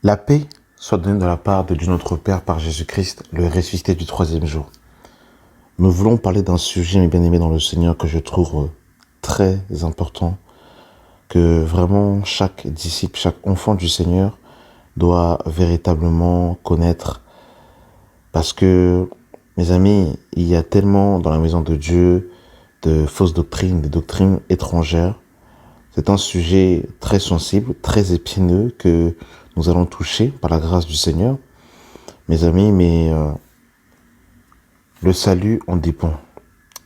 La paix soit donnée de la part de Dieu notre Père par Jésus-Christ, le ressuscité du troisième jour. Nous voulons parler d'un sujet, mes bien-aimés dans le Seigneur, que je trouve très important, que vraiment chaque disciple, chaque enfant du Seigneur doit véritablement connaître. Parce que, mes amis, il y a tellement dans la maison de Dieu de fausses doctrines, des doctrines étrangères. C'est un sujet très sensible, très épineux que nous allons toucher par la grâce du Seigneur. Mes amis, mais le salut en dépend.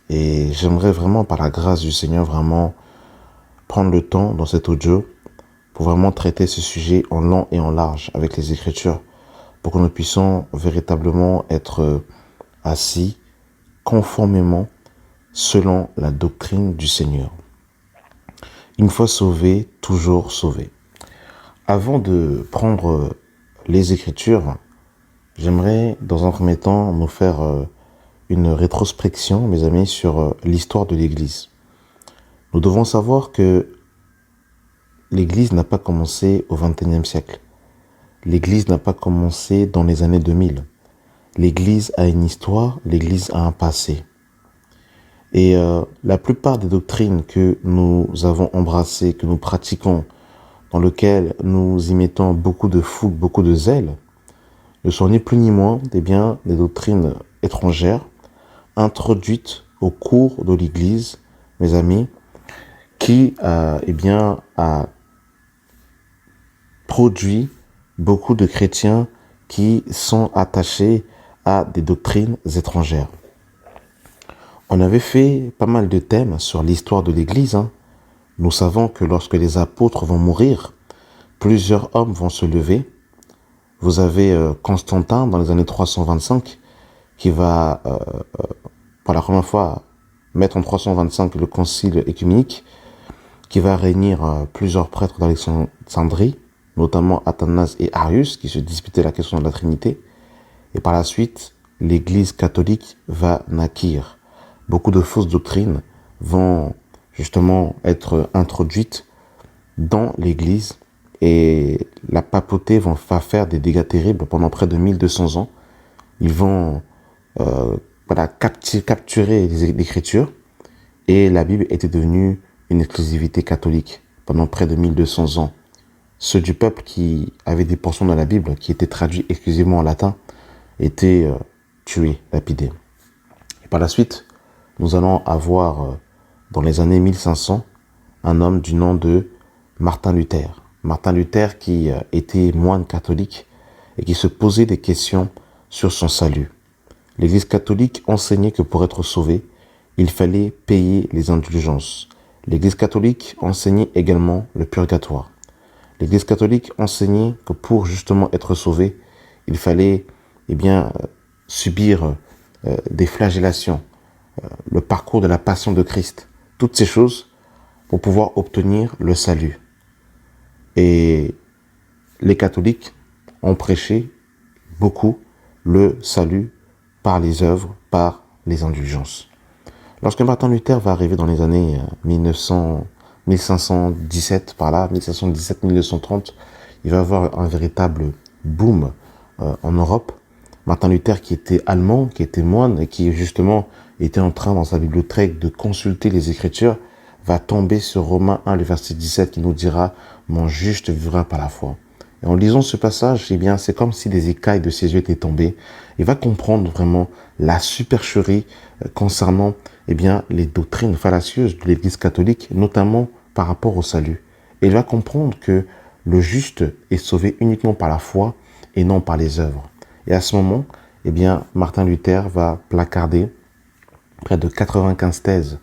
Et j'aimerais vraiment, par la grâce du Seigneur, vraiment prendre le temps dans cet audio pour vraiment traiter ce sujet en long et en large avec les Écritures, pour que nous puissions véritablement être assis conformément selon la doctrine du Seigneur. Une fois sauvé, toujours sauvé. Avant de prendre les Écritures, j'aimerais dans un premier temps nous faire une rétrospection, mes amis, sur l'histoire de l'Église. Nous devons savoir que l'Église n'a pas commencé au XXIe siècle. L'Église n'a pas commencé dans les années 2000. L'Église a une histoire, l'Église a un passé. Et la plupart des doctrines que nous avons embrassées, que nous pratiquons, dans lesquelles nous y mettons beaucoup de fougue, beaucoup de zèle, ne sont ni plus ni moins des doctrines étrangères introduites au cours de l'Église, mes amis, qui a produit beaucoup de chrétiens qui sont attachés à des doctrines étrangères. On avait fait pas mal de thèmes sur l'histoire de l'Église. Nous savons que lorsque les apôtres vont mourir, plusieurs hommes vont se lever. Vous avez Constantin dans les années 325 qui va pour la première fois mettre en 325 le concile œcuménique, qui va réunir plusieurs prêtres d'Alexandrie, notamment Athanase et Arius, qui se disputaient la question de la Trinité. Et par la suite, l'Église catholique va naquir. Beaucoup de fausses doctrines vont justement être introduites dans l'Église et la papauté va faire des dégâts terribles pendant près de 1200 ans. Ils vont capturer l'Écriture et la Bible était devenue une exclusivité catholique pendant près de 1200 ans. Ceux du peuple qui avaient des portions de la Bible qui étaient traduites exclusivement en latin étaient tués, lapidés. Et par la suite, nous allons avoir dans les années 1500 un homme du nom de Martin Luther. Martin Luther qui était moine catholique et qui se posait des questions sur son salut. L'Église catholique enseignait que pour être sauvé, il fallait payer les indulgences. L'Église catholique enseignait également le purgatoire. L'Église catholique enseignait que pour justement être sauvé, il fallait subir des flagellations, le parcours de la passion de Christ. Toutes ces choses pour pouvoir obtenir le salut. Et les catholiques ont prêché beaucoup le salut par les œuvres, par les indulgences. Lorsque Martin Luther va arriver dans les années 1517, par là, 1517-1930, il va avoir un véritable boom en Europe. Martin Luther, qui était allemand, qui était moine et qui justement était en train dans sa bibliothèque de consulter les Écritures, va tomber sur Romains 1, le verset 17, qui nous dira « Mon juste vivra par la foi ». Et en lisant ce passage, c'est comme si des écailles de ses yeux étaient tombées. Il va comprendre vraiment la supercherie concernant les doctrines fallacieuses de l'Église catholique, notamment par rapport au salut. Et il va comprendre que le juste est sauvé uniquement par la foi et non par les œuvres. Et à ce moment, Martin Luther va placarder près de 95 thèses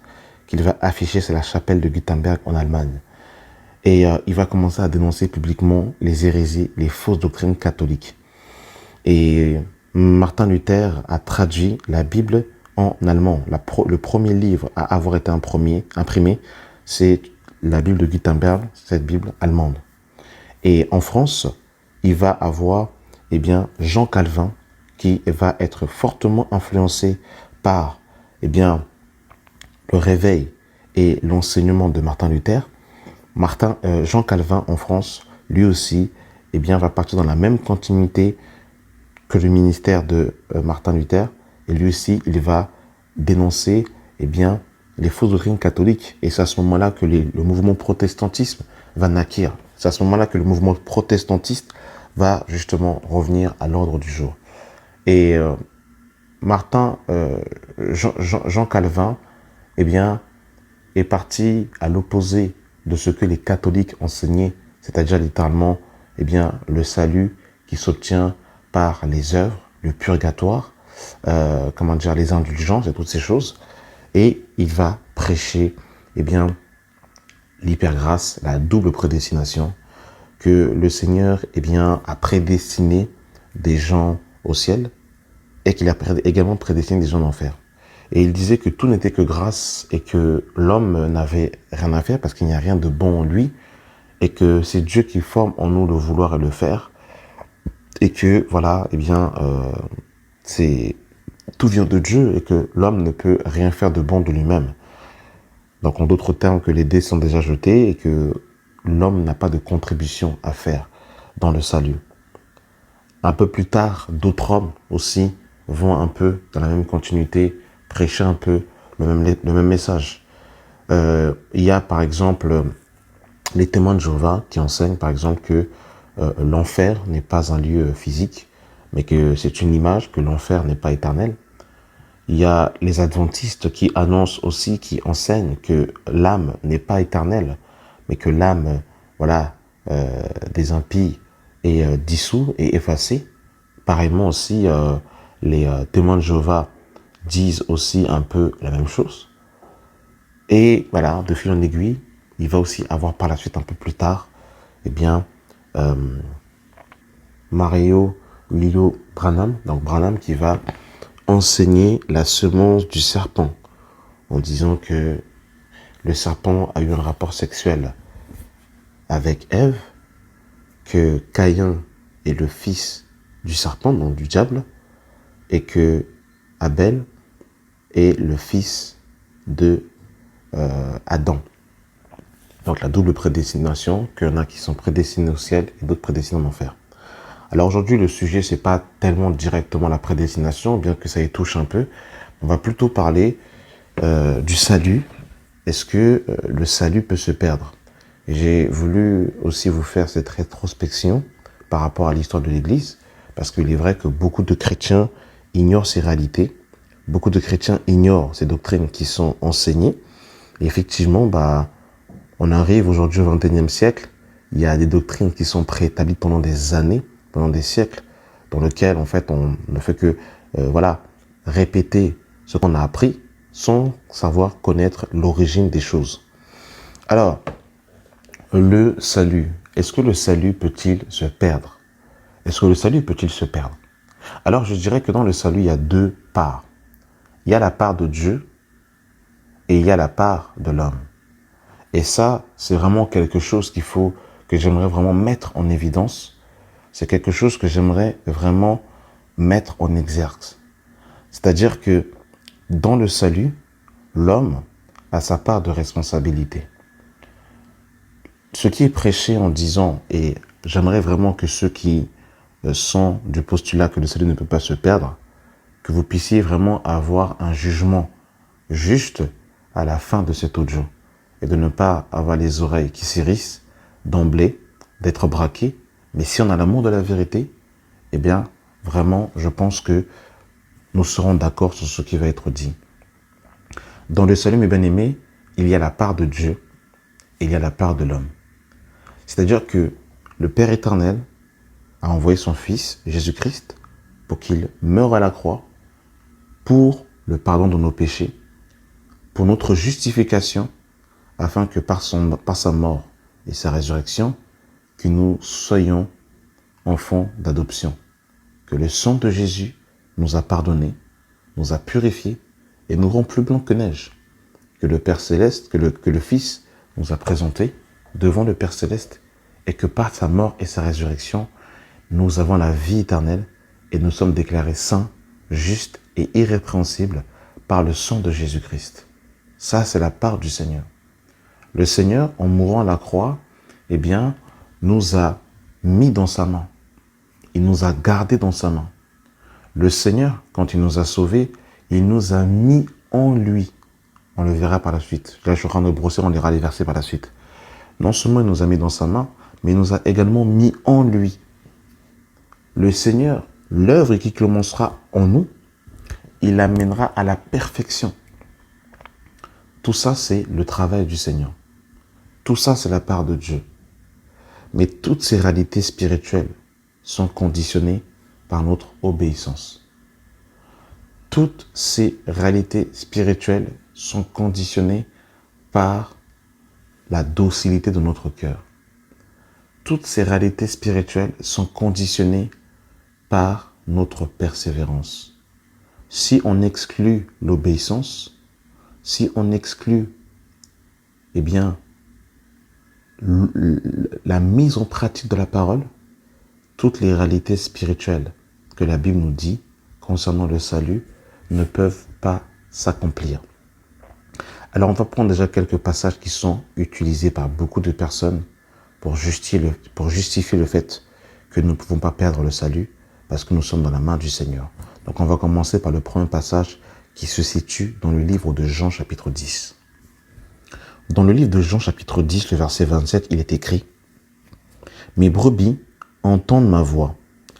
qu'il va afficher sur la chapelle de Gutenberg en Allemagne. Et il va commencer à dénoncer publiquement les hérésies, les fausses doctrines catholiques. Et Martin Luther a traduit la Bible en allemand. Le premier livre à avoir été imprimé, c'est la Bible de Gutenberg, cette Bible allemande. Et en France, il va avoir Jean Calvin qui va être fortement influencé par le réveil et l'enseignement de Martin Luther. Jean Calvin en France, lui aussi, eh bien, va partir dans la même continuité que le ministère de Martin Luther. Et lui aussi, il va dénoncer, eh bien, les fausses doctrines catholiques. Et c'est à ce moment-là que le mouvement protestantisme va naquir. C'est à ce moment-là que le mouvement protestantiste va justement revenir à l'ordre du jour. Et Jean Calvin, eh bien, est parti à l'opposé de ce que les catholiques enseignaient, c'est-à-dire littéralement, eh bien, le salut qui s'obtient par les œuvres, le purgatoire, les indulgences et toutes ces choses. Et il va prêcher, eh bien, l'hypergrâce, la double prédestination, que le Seigneur, eh bien, a prédestiné des gens au ciel et qu'il a également prédestiné des gens en enfer. Et il disait que tout n'était que grâce et que l'homme n'avait rien à faire parce qu'il n'y a rien de bon en lui et que c'est Dieu qui forme en nous le vouloir et le faire et que, voilà, eh bien, tout vient de Dieu et que l'homme ne peut rien faire de bon de lui-même. Donc, en d'autres termes, que les dés sont déjà jetés et que l'homme n'a pas de contribution à faire dans le salut. Un peu plus tard, d'autres hommes aussi vont un peu dans la même continuité, prêcher un peu le même message. Il y a par exemple les témoins de Jéhovah qui enseignent par exemple que l'enfer n'est pas un lieu physique, mais que c'est une image, que l'enfer n'est pas éternel. Il y a les adventistes qui annoncent aussi, qui enseignent que l'âme n'est pas éternelle, mais que l'âme, des impies est dissous et effacée. Pareillement aussi, les témoins de Jéhovah disent aussi un peu la même chose. Et voilà, de fil en aiguille, il va aussi avoir par la suite, un peu plus tard, eh bien, Mario Lilo Branham, donc Branham qui va enseigner la semence du serpent, en disant que le serpent a eu un rapport sexuel avec Ève, que Caïn est le fils du serpent, donc du diable, et que Abel est le fils de Adam. Donc la double prédestination, qu'il y en a qui sont prédestinés au ciel et d'autres prédestinés en enfer. Alors aujourd'hui, le sujet, c'est pas tellement directement la prédestination, bien que ça y touche un peu. On va plutôt parler du salut. Est-ce que le salut peut se perdre? J'ai voulu aussi vous faire cette rétrospection par rapport à l'histoire de l'Église, parce qu'il est vrai que beaucoup de chrétiens ignorent ces réalités, beaucoup de chrétiens ignorent ces doctrines qui sont enseignées. Et effectivement, on arrive aujourd'hui au XXIe siècle, il y a des doctrines qui sont préétablies pendant des années, pendant des siècles, dans lesquelles en fait on ne fait que répéter ce qu'on a appris sans savoir connaître l'origine des choses. Alors, le salut, est-ce que le salut peut-il se perdre? Est-ce que le salut peut-il se perdre? Alors je dirais que dans le salut, il y a deux parts. Il y a la part de Dieu et il y a la part de l'homme. Et ça, c'est vraiment quelque chose que j'aimerais vraiment mettre en évidence. C'est quelque chose que j'aimerais vraiment mettre en exergue. C'est-à-dire que dans le salut, l'homme a sa part de responsabilité. Ce qui est prêché en disant, et j'aimerais vraiment que ceux qui sont du postulat que le salut ne peut pas se perdre, que vous puissiez vraiment avoir un jugement juste à la fin de cet audio et de ne pas avoir les oreilles qui s'hérissent d'emblée, d'être braqué. Mais si on a l'amour de la vérité, eh bien, vraiment, je pense que nous serons d'accord sur ce qui va être dit. Dans le salut, mes bien-aimés, il y a la part de Dieu et il y a la part de l'homme. C'est-à-dire que le Père éternel a envoyé son Fils, Jésus-Christ, pour qu'il meure à la croix, pour le pardon de nos péchés, pour notre justification, afin que par sa mort et sa résurrection, que nous soyons enfants d'adoption. Que le sang de Jésus nous a pardonnés, nous a purifiés et nous rend plus blancs que neige. Que le Père Céleste, que le Fils nous a présentés devant le Père Céleste et que par sa mort et sa résurrection, nous avons la vie éternelle et nous sommes déclarés saints, justes et irrépréhensibles par le sang de Jésus-Christ. Ça, c'est la part du Seigneur. Le Seigneur, en mourant à la croix, eh bien, nous a mis dans sa main. Il nous a gardés dans sa main. Le Seigneur, quand il nous a sauvés, il nous a mis en lui. On le verra par la suite. Là, je suis en train de brosser, on lira les versets par la suite. Non seulement il nous a mis dans sa main, mais il nous a également mis en lui. Le Seigneur, l'œuvre qui commencera en nous, il l'amènera à la perfection. Tout ça, c'est le travail du Seigneur. Tout ça, c'est la part de Dieu. Mais toutes ces réalités spirituelles sont conditionnées par notre obéissance. Toutes ces réalités spirituelles sont conditionnées par la docilité de notre cœur. Toutes ces réalités spirituelles sont conditionnées par notre persévérance. Si on exclut l'obéissance, si on exclut, eh bien, la mise en pratique de la parole, toutes les réalités spirituelles que la Bible nous dit concernant le salut ne peuvent pas s'accomplir. Alors on va prendre déjà quelques passages qui sont utilisés par beaucoup de personnes pour justifier le fait que nous ne pouvons pas perdre le salut parce que nous sommes dans la main du Seigneur. Donc on va commencer par le premier passage qui se situe dans le livre de Jean chapitre 10. Dans le livre de Jean chapitre 10, le verset 27, il est écrit « Mes brebis entendent ma voix,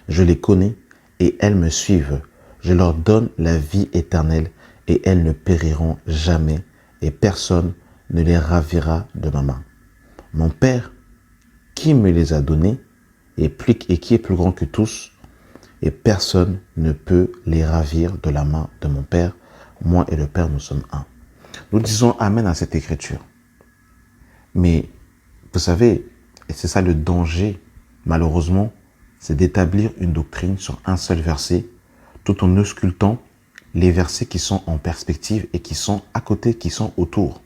je les connais et elles me suivent. Je leur donne la vie éternelle et elles ne périront jamais et personne ne les ravira de ma main. Mon Père, qui me les a donnés, et qui est plus grand que tous, et personne ne peut les ravir de la main de mon Père. Moi et le Père, nous sommes un. » Nous disons Amen à cette écriture. Mais, vous savez, et c'est ça le danger, malheureusement, c'est d'établir une doctrine sur un seul verset, tout en auscultant les versets qui sont en perspective et qui sont à côté, qui sont autour.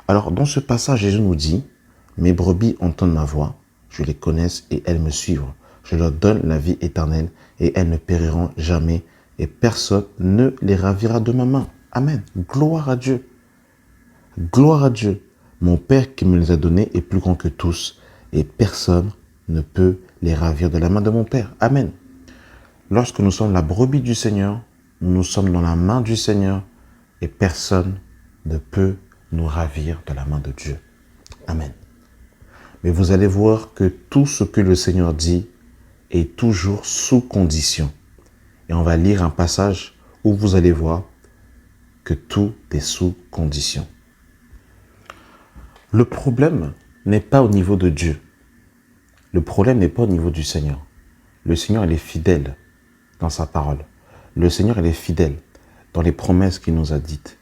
Alors, dans ce passage, Jésus nous dit, « Mes brebis entendent ma voix, je les connais et elles me suivent. Je leur donne la vie éternelle et elles ne périront jamais et personne ne les ravira de ma main. » Amen. Gloire à Dieu. Gloire à Dieu. Mon Père qui me les a donnés est plus grand que tous et personne ne peut les ravir de la main de mon Père. Amen. Lorsque nous sommes la brebis du Seigneur, nous sommes dans la main du Seigneur et personne ne peut nous ravir de la main de Dieu. Amen. Mais vous allez voir que tout ce que le Seigneur dit est toujours sous condition. Et on va lire un passage où vous allez voir que tout est sous condition. Le problème n'est pas au niveau de Dieu. Le problème n'est pas au niveau du Seigneur. Le Seigneur, il est fidèle dans sa parole. Le Seigneur, il est fidèle dans les promesses qu'il nous a dites.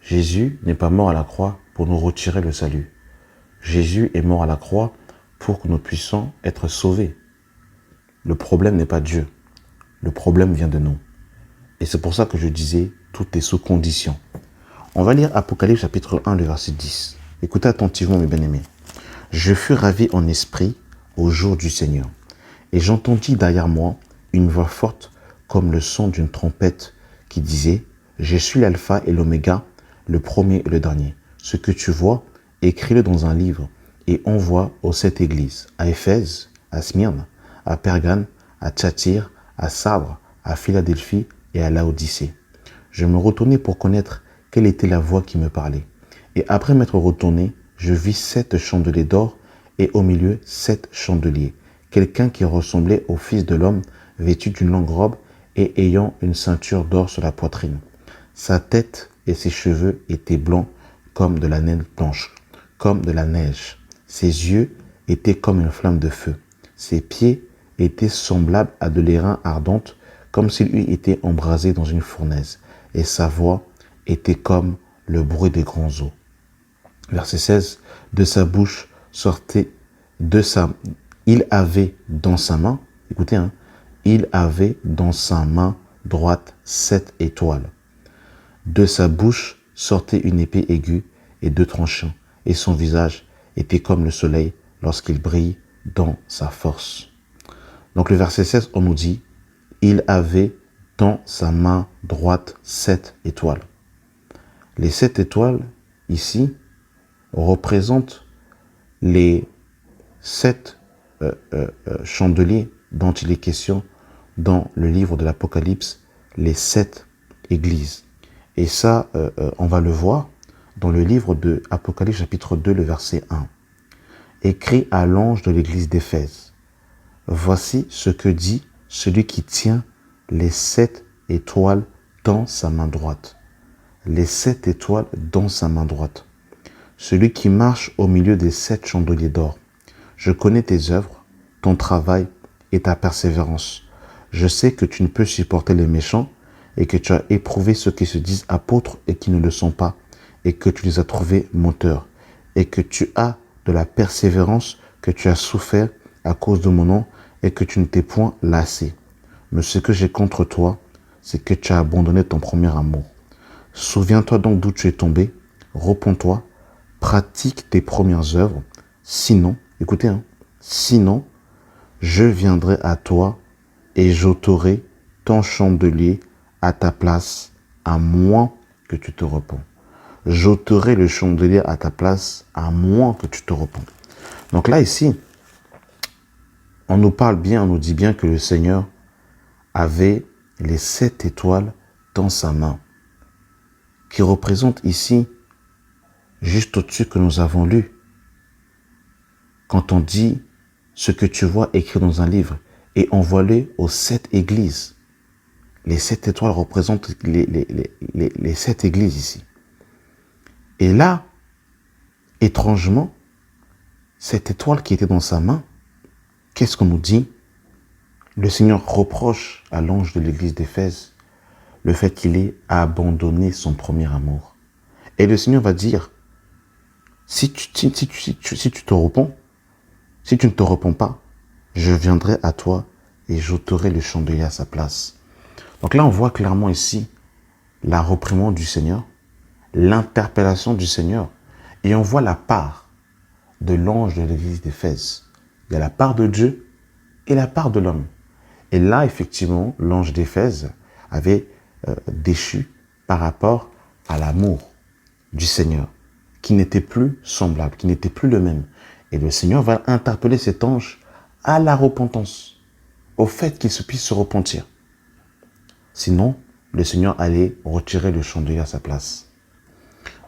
Jésus n'est pas mort à la croix pour nous retirer le salut. Jésus est mort à la croix pour que nous puissions être sauvés. Le problème n'est pas Dieu. Le problème vient de nous. Et c'est pour ça que je disais, tout est sous condition. On va lire Apocalypse chapitre 1, le verset 10. Écoutez attentivement, mes bien-aimés. « Je fus ravi en esprit au jour du Seigneur. Et j'entendis derrière moi une voix forte comme le son d'une trompette qui disait « Je suis l'alpha et l'oméga, le premier et le dernier. Ce que tu vois, écris-le dans un livre et envoie aux 7 églises, à Éphèse, à Smyrne, à Pergame, à Thyatire, à Sardes, à Philadelphie et à Laodicée. » Je me retournai pour connaître quelle était la voix qui me parlait. Et après m'être retourné, je vis 7 chandeliers d'or et au milieu 7 chandeliers. Quelqu'un qui ressemblait au Fils de l'homme, vêtu d'une longue robe et ayant une ceinture d'or sur la poitrine. Sa tête et ses cheveux étaient blancs comme de la laine blanche, comme de la neige. Ses yeux étaient comme une flamme de feu. Ses pieds étaient semblables à de l'airain ardente, comme s'il eût été embrasé dans une fournaise. Et sa voix était comme le bruit des grands eaux. Verset 16, de sa bouche sortait, il avait dans sa main, écoutez, il avait dans sa main droite 7 étoiles. De sa bouche sortait une épée aiguë et 2 tranchants, et son visage était comme le soleil lorsqu'il brille dans sa force. Donc le verset 16, on nous dit, il avait dans sa main droite 7 étoiles. Les 7 étoiles, ici, représentent les 7 chandeliers dont il est question dans le livre de l'Apocalypse, les 7 églises. Et ça, on va le voir dans le livre de Apocalypse chapitre 2, le verset 1. Écrit à l'ange de l'église d'Éphèse. Voici ce que dit celui qui tient les 7 étoiles dans sa main droite. Les 7 étoiles dans sa main droite. Celui qui marche au milieu des 7 chandeliers d'or. Je connais tes œuvres, ton travail et ta persévérance. Je sais que tu ne peux supporter les méchants et que tu as éprouvé ceux qui se disent apôtres et qui ne le sont pas, et que tu les as trouvés menteurs, et que tu as de la persévérance, que tu as souffert à cause de mon nom et que tu ne t'es point lassé. Mais ce que j'ai contre toi, c'est que tu as abandonné ton premier amour. Souviens-toi donc d'où tu es tombé, repens-toi, pratique tes premières œuvres, sinon, écoutez, sinon, je viendrai à toi et j'ôterai ton chandelier à ta place, à moins que tu te repens. J'ôterai le chandelier à ta place, à moins que tu te repens. Donc là, ici, on nous parle bien, on nous dit bien que le Seigneur avait les 7 étoiles dans sa main, qui représentent ici, juste au-dessus que nous avons lu, quand on dit ce que tu vois écrit dans un livre, et envoie-le aux 7 églises. Les 7 étoiles représentent les 7 églises ici. Et là, étrangement, cette étoile qui était dans sa main, qu'est-ce qu'on nous dit? Le Seigneur reproche à l'ange de l'église d'Éphèse le fait qu'il ait abandonné son premier amour. Et le Seigneur va dire, si tu te repens, si tu ne te repens pas, je viendrai à toi et j'ôterai le chandelier à sa place. Donc là, on voit clairement ici la réprimande du Seigneur, l'interpellation du Seigneur, et on voit la part de l'ange de l'église d'Éphèse. Il y a la part de Dieu et la part de l'homme. Et là, effectivement, l'ange d'Éphèse avait déchu par rapport à l'amour du Seigneur, qui n'était plus semblable, qui n'était plus le même. Et le Seigneur va interpeller cet ange à la repentance, au fait qu'il se puisse se repentir. Sinon, le Seigneur allait retirer le chandelier à sa place.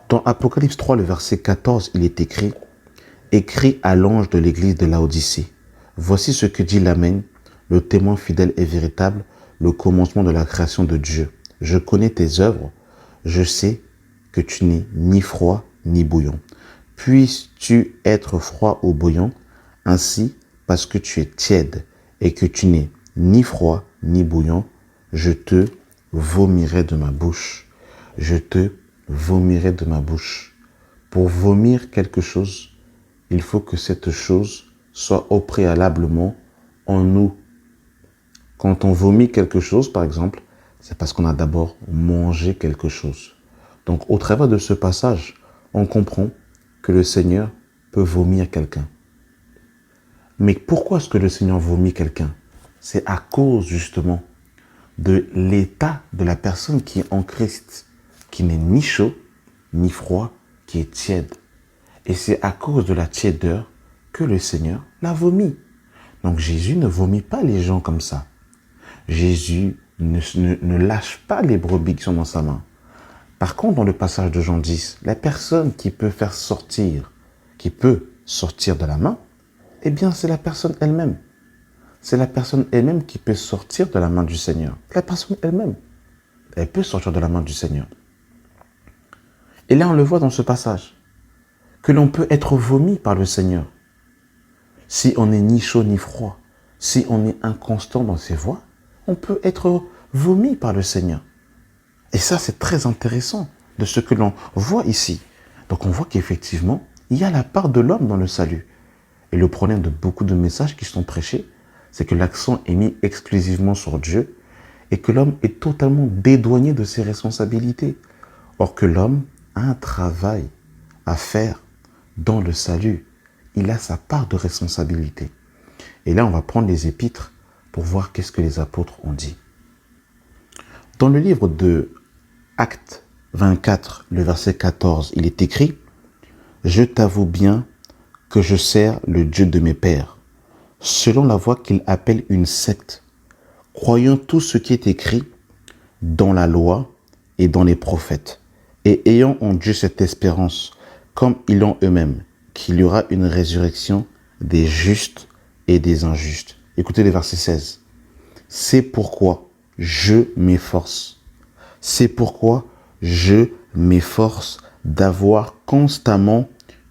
Dans Apocalypse 3, le verset 14, il est écrit « Écrit à l'ange de l'église de Laodicée. Voici ce que dit l'Amen, le témoin fidèle et véritable, le commencement de la création de Dieu. Je connais tes œuvres, je sais que tu n'es ni froid ni bouillant. Puisses-tu être froid ou bouillant, ainsi parce que tu es tiède et que tu n'es ni froid ni bouillant, je te vomirai de ma bouche. Je te vomirai de ma bouche. Pour vomir quelque chose, il faut que cette chose soit au préalablement en nous. Quand on vomit quelque chose, par exemple, c'est parce qu'on a d'abord mangé quelque chose. Donc, au travers de ce passage, on comprend que le Seigneur peut vomir quelqu'un. Mais pourquoi est-ce que le Seigneur vomit quelqu'un? C'est à cause, justement, de l'état de la personne qui est en Christ, qui n'est ni chaud, ni froid, qui est tiède. Et c'est à cause de la tiédeur que le Seigneur la vomit. Donc Jésus ne vomit pas les gens comme ça. Jésus ne lâche pas les brebis qui sont dans sa main. Par contre, dans le passage de Jean 10, la personne qui peut faire sortir, qui peut sortir de la main, eh bien c'est la personne elle-même. C'est la personne elle-même qui peut sortir de la main du Seigneur. La personne elle-même, elle peut sortir de la main du Seigneur. Et là, on le voit dans ce passage, que l'on peut être vomi par le Seigneur. Si on n'est ni chaud ni froid, si on est inconstant dans ses voies, on peut être vomi par le Seigneur. Et ça, c'est très intéressant de ce que l'on voit ici. Donc on voit qu'effectivement, il y a la part de l'homme dans le salut. Et le problème de beaucoup de messages qui sont prêchés, c'est que l'accent est mis exclusivement sur Dieu et que l'homme est totalement dédouané de ses responsabilités. Or que l'homme a un travail à faire dans le salut. Il a sa part de responsabilité. Et là, on va prendre les épîtres pour voir qu'est-ce que les apôtres ont dit. Dans le livre de Actes 24, le verset 14, il est écrit « Je t'avoue bien que je sers le Dieu de mes pères, selon la voie qu'il appelle une secte, croyant tout ce qui est écrit dans la loi et dans les prophètes, et ayant en Dieu cette espérance, comme ils l'ont eux-mêmes, qu'il y aura une résurrection des justes et des injustes. Écoutez le verset 16. C'est pourquoi je m'efforce. C'est pourquoi je m'efforce d'avoir constamment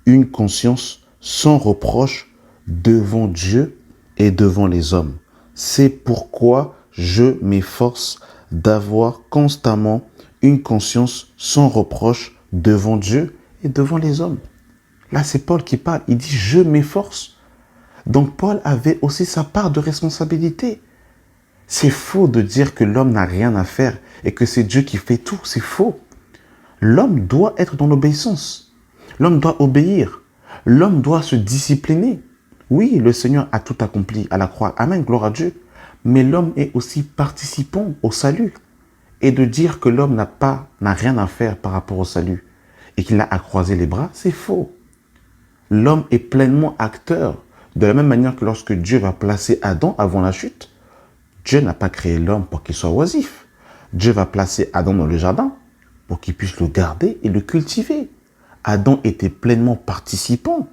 une conscience sans reproche devant Dieu et devant les hommes. C'est pourquoi je m'efforce d'avoir constamment une conscience sans reproche devant Dieu et devant les hommes. Là, c'est Paul qui parle. Il dit « je m'efforce ». Donc, Paul avait aussi sa part de responsabilité. C'est faux de dire que l'homme n'a rien à faire et que c'est Dieu qui fait tout. C'est faux. L'homme doit être dans l'obéissance. L'homme doit obéir. L'homme doit se discipliner. Oui, le Seigneur a tout accompli à la croix. Amen, gloire à Dieu. Mais l'homme est aussi participant au salut. Et de dire que l'homme n'a rien à faire par rapport au salut et qu'il n'a à croiser les bras, c'est faux. L'homme est pleinement acteur. De la même manière que lorsque Dieu va placer Adam avant la chute, Dieu n'a pas créé l'homme pour qu'il soit oisif. Dieu va placer Adam dans le jardin pour qu'il puisse le garder et le cultiver. Adam était pleinement participant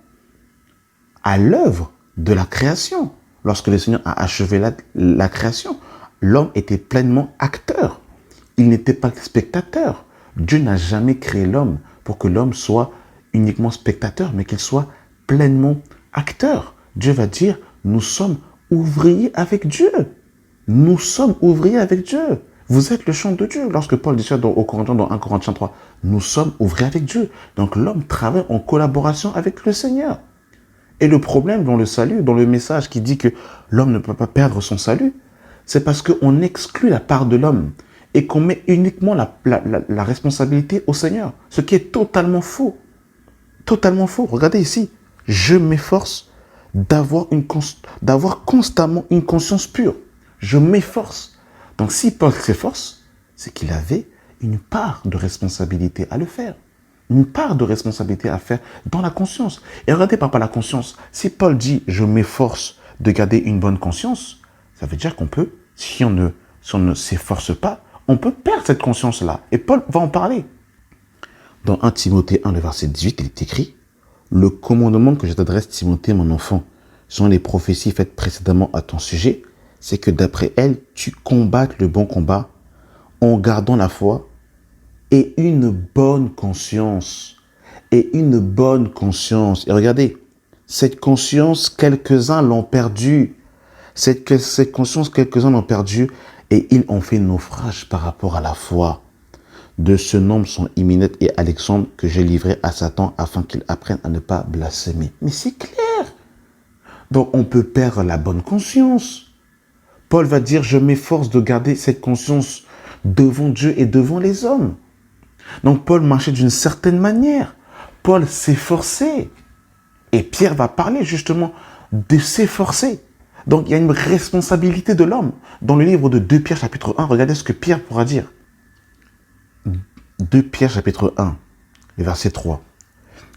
à l'œuvre de la création. Lorsque le Seigneur a achevé la création, l'homme était pleinement acteur. Il n'était pas spectateur. Dieu n'a jamais créé l'homme pour que l'homme soit uniquement spectateur, mais qu'il soit pleinement acteur. Dieu va dire, nous sommes ouvriers avec Dieu. Nous sommes ouvriers avec Dieu. Vous êtes le champ de Dieu. Lorsque Paul dit ça dans 1 Corinthiens 3, nous sommes ouvriers avec Dieu. Donc l'homme travaille en collaboration avec le Seigneur. Et le problème dans le salut, dans le message qui dit que l'homme ne peut pas perdre son salut, c'est parce qu'on exclut la part de l'homme et qu'on met uniquement la responsabilité au Seigneur. Ce qui est totalement faux. Totalement faux. Regardez ici. Je m'efforce d'avoir constamment une conscience pure. Je m'efforce. Donc si Paul s'efforce, c'est qu'il avait une part de responsabilité à le faire. Une part de responsabilité à faire dans la conscience. Et regardez par rapport à la conscience. Si Paul dit « je m'efforce de garder une bonne conscience », ça veut dire qu'on peut, si on ne s'efforce pas, on peut perdre cette conscience-là. Et Paul va en parler. Dans 1 Timothée 1, le verset 18, il est écrit « Le commandement que je t'adresse, Timothée, mon enfant, sont les prophéties faites précédemment à ton sujet, c'est que d'après elles, tu combattes le bon combat en gardant la foi et une bonne conscience. Et une bonne conscience. Et regardez, cette conscience, quelques-uns l'ont perdue. Cette conscience, quelques-uns l'ont perdue et ils ont fait naufrage par rapport à la foi. De ce nombre sont Hyménée et Alexandre que j'ai livrés à Satan afin qu'il apprenne à ne pas blasphémer. Mais c'est clair. Donc on peut perdre la bonne conscience. Paul va dire, je m'efforce de garder cette conscience devant Dieu et devant les hommes. Donc Paul marchait d'une certaine manière. Paul s'efforçait. Et Pierre va parler justement de s'efforcer. Donc il y a une responsabilité de l'homme. Dans le livre de 2 Pierre chapitre 1, regardez ce que Pierre pourra dire. 2 Pierre chapitre 1, verset 3.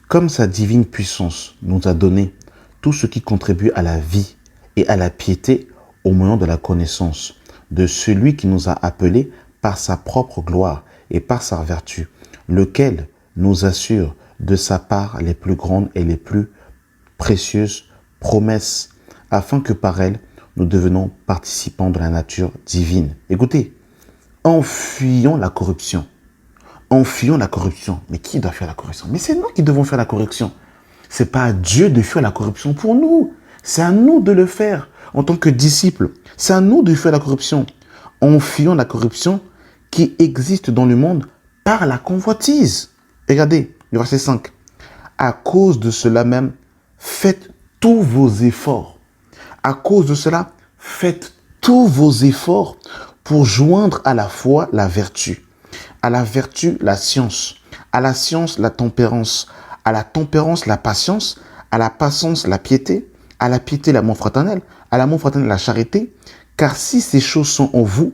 Comme sa divine puissance nous a donné tout ce qui contribue à la vie et à la piété au moyen de la connaissance de celui qui nous a appelés par sa propre gloire et par sa vertu, lequel nous assure de sa part les plus grandes et les plus précieuses promesses, afin que par elles, nous devenons participants de la nature divine. Écoutez, en fuyant la corruption. En fuyant la corruption. Mais qui doit faire la corruption? Mais c'est nous qui devons faire la correction. Ce n'est pas à Dieu de fuir la corruption pour nous. C'est à nous de le faire en tant que disciples. C'est à nous de fuir la corruption. En fuyant la corruption qui existe dans le monde par la convoitise. Regardez, le verset 5. À cause de cela même, faites tous vos efforts. À cause de cela, faites tous vos efforts pour joindre à la foi la vertu, à la vertu la science, à la science la tempérance, à la tempérance la patience, à la patience la piété, à la piété l'amour fraternel, à l'amour fraternel la charité, car si ces choses sont en vous,